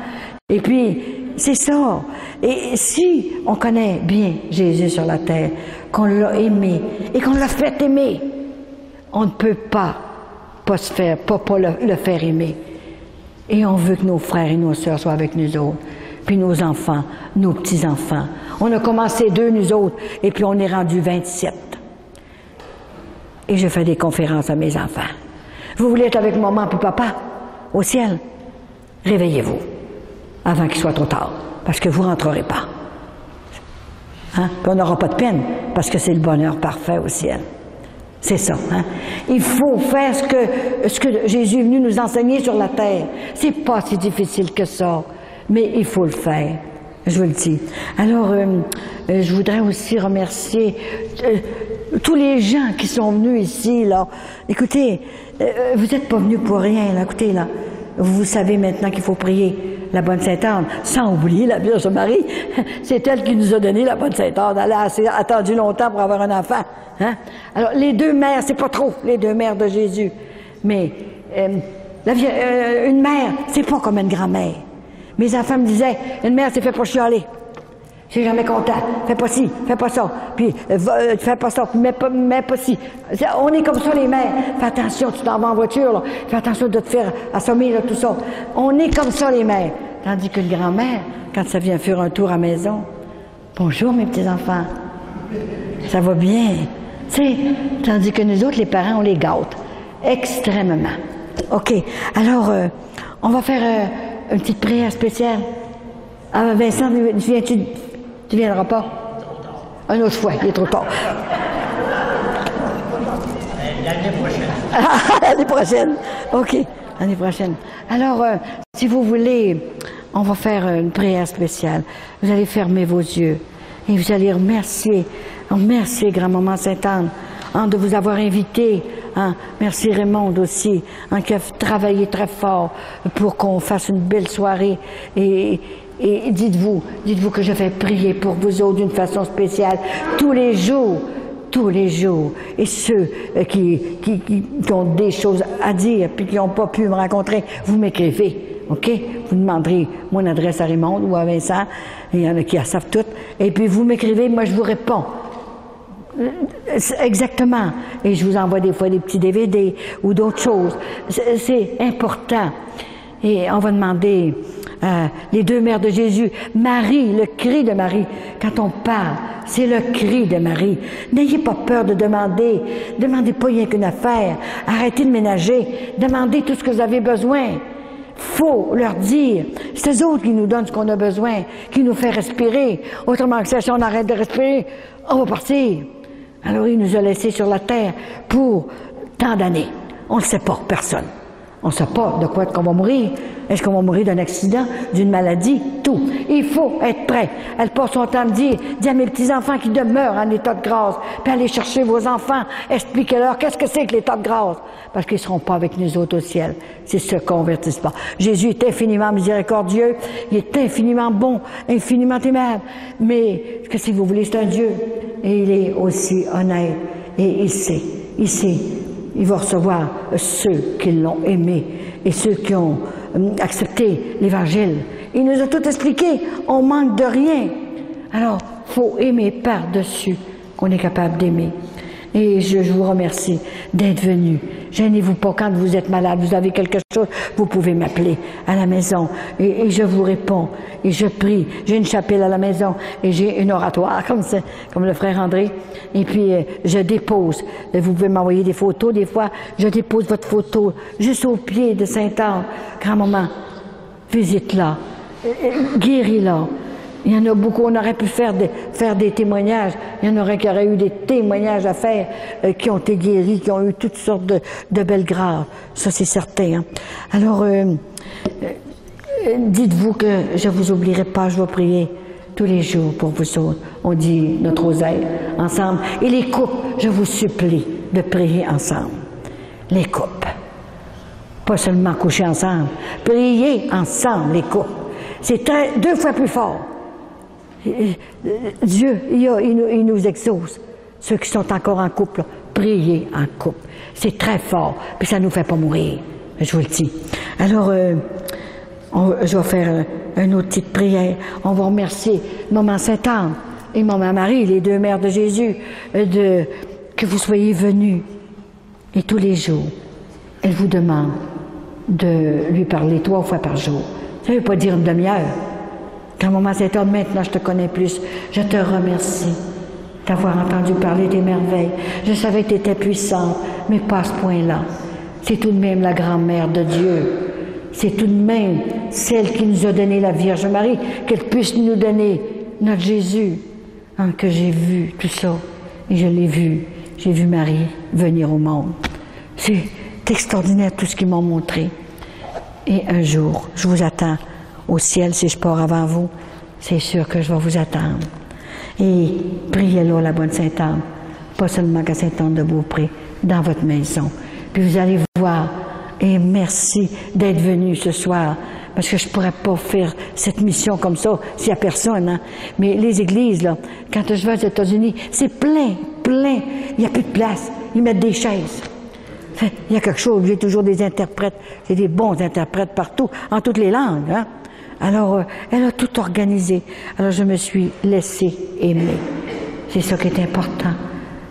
Et puis, c'est ça. Et si on connaît bien Jésus sur la terre, qu'on l'a aimé, et qu'on l'a fait aimer, on ne peut pas se faire, pas le faire aimer. Et on veut que nos frères et nos sœurs soient avec nous autres, puis nos enfants, nos petits-enfants. On a commencé 2, nous autres, et puis on est rendu 27. Et je fais des conférences à mes enfants. Vous voulez être avec maman et papa au ciel? Réveillez-vous avant qu'il soit trop tard, parce que vous ne rentrerez pas. Hein? Puis on n'aura pas de peine, parce que c'est le bonheur parfait au ciel. C'est ça, hein? Il faut faire ce que Jésus est venu nous enseigner sur la terre. C'est pas si difficile que ça, mais il faut le faire. Je vous le dis. Alors, je voudrais aussi remercier tous les gens qui sont venus ici, là. Écoutez, vous n'êtes pas venus pour rien, là. Écoutez, là. Vous savez maintenant qu'il faut prier la Bonne Sainte-Anne, sans oublier la Vierge Marie. C'est elle qui nous a donné la Bonne Sainte-Anne. Elle a attendu longtemps pour avoir un enfant. Hein? Alors, les 2 mères, c'est pas trop, les 2 mères de Jésus. Mais une mère, c'est pas comme une grand-mère. Mes enfants me disaient, une mère, c'est fait pour chialer. Je suis jamais content. Fais pas ci, fais pas ça. Puis, fais pas ça, puis mets pas ci. On est comme ça, les mères. Fais attention, tu t'en vas en voiture, là. Fais attention de te faire assommer, là, tout ça. On est comme ça, les mères. Tandis qu'une grand-mère, quand ça vient faire un tour à la maison, bonjour, mes petits-enfants. Ça va bien. Tu sais, tandis que nous autres, les parents, on les gâte. Extrêmement. OK. Alors, on va faire une petite prière spéciale. Ah, Vincent, tu viendras pas? Une autre fois, il est trop tard.
L'année prochaine.
L'année prochaine. OK, l'année prochaine. Alors, si vous voulez, on va faire une prière spéciale. Vous allez fermer vos yeux et vous allez remercier Grand-Maman Sainte-Anne de vous avoir invité. Hein? Merci Raymond aussi, qui a travaillé très fort pour qu'on fasse une belle soirée. Et dites-vous que je vais prier pour vous autres d'une façon spéciale tous les jours. Et ceux qui ont des choses à dire puis qui n'ont pas pu me rencontrer, vous m'écrivez, OK? Vous demanderez mon adresse à Raymond ou à Vincent, il y en a qui savent tout, et puis vous m'écrivez, moi je vous réponds. Exactement. Et je vous envoie des fois des petits DVD ou d'autres choses. C'est important. Et on va demander les 2 mères de Jésus. Marie, le cri de Marie. Quand on parle, c'est le cri de Marie. N'ayez pas peur de demander. Demandez pas rien qu'une affaire. Arrêtez de ménager. Demandez tout ce que vous avez besoin. Faut leur dire. C'est eux autres qui nous donnent ce qu'on a besoin, qui nous fait respirer. Autrement que ça, si on arrête de respirer, on va partir. Alors il nous a laissés sur la terre pour tant d'années. On ne sait pas, personne. On ne sait pas de quoi qu'on va mourir. Est-ce qu'on va mourir d'un accident, d'une maladie, tout. Il faut être prêt. Elle passe son temps à me dire à mes petits-enfants qui demeurent en état de grâce, puis allez chercher vos enfants, expliquez-leur qu'est-ce que c'est que l'état de grâce. Parce qu'ils ne seront pas avec nous autres au ciel. C'est ce convertissent pas. Jésus est infiniment miséricordieux, il est infiniment bon, infiniment aimable. Mais, que si vous voulez, c'est un Dieu. Et il est aussi honnête. Et il sait. Il va recevoir ceux qui l'ont aimé et ceux qui ont accepté l'Évangile. Il nous a tout expliqué. On manque de rien. Alors, faut aimer par-dessus qu'on est capable d'aimer. Et je vous remercie d'être venus. Gênez-vous pas quand vous êtes malade, vous avez quelque chose, vous pouvez m'appeler à la maison et je vous réponds et je prie. J'ai une chapelle à la maison et j'ai une oratoire comme le frère André. Et puis je dépose. Vous pouvez m'envoyer des photos des fois. Je dépose votre photo juste au pied de Sainte-Anne. Grand-maman, visite-la, guéris-la. Il y en a beaucoup, on aurait pu faire des témoignages. Il y en aurait qui auraient eu des témoignages à faire, qui ont été guéris, qui ont eu toutes sortes de belles grâces. Ça, c'est certain. Hein. Alors, dites-vous que je vous oublierai pas, je vais prier tous les jours pour vous autres. On dit notre rosaire ensemble. Et les couples, je vous supplie de prier ensemble. Les couples. Pas seulement coucher ensemble. Priez ensemble, les couples. C'est 2 fois plus fort. Dieu, il nous exauce. ceux qui sont encore en couple, là, priez en couple. C'est très fort, puis ça ne nous fait pas mourir, je vous le dis. Alors, je vais faire une autre petite prière. On va remercier Maman Sainte-Anne et Maman Marie, les deux mères de Jésus, que vous soyez venus. Et tous les jours, elle vous demande de lui parler 3 fois par jour. Ça ne veut pas dire une demi-heure. Quand Maman Sainte-Anne, maintenant je te connais plus, je te remercie d'avoir entendu parler des merveilles. Je savais que tu étais puissante, mais pas à ce point-là. C'est tout de même la grand-mère de Dieu. C'est tout de même celle qui nous a donné la Vierge Marie, qu'elle puisse nous donner notre Jésus. Hein, que j'ai vu tout ça, et je l'ai vu. J'ai vu Marie venir au monde. C'est extraordinaire tout ce qu'ils m'ont montré. Et un jour, je vous attends au ciel, si je pars avant vous, c'est sûr que je vais vous attendre. Et priez-là, la bonne Sainte-Anne, pas seulement qu'à Sainte-Anne-de-Beaupré, dans votre maison. Puis vous allez voir, et merci d'être venu ce soir, parce que je ne pourrais pas faire cette mission comme ça s'il n'y a personne. Hein? Mais les églises, là, quand je vais aux États-Unis, c'est plein, plein. Il n'y a plus de place. Ils mettent des chaises. Il y a quelque chose, j'ai toujours des interprètes. J'ai des bons interprètes partout, en toutes les langues. Hein? Alors, elle a tout organisé. Alors, je me suis laissée aimer. C'est ça qui est important.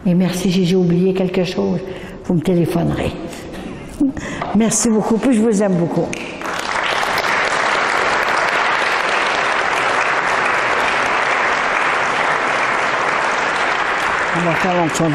Et merci, si j'ai oublié quelque chose, vous me téléphonerez. Merci beaucoup, puis je vous aime beaucoup. On va faire l'onction de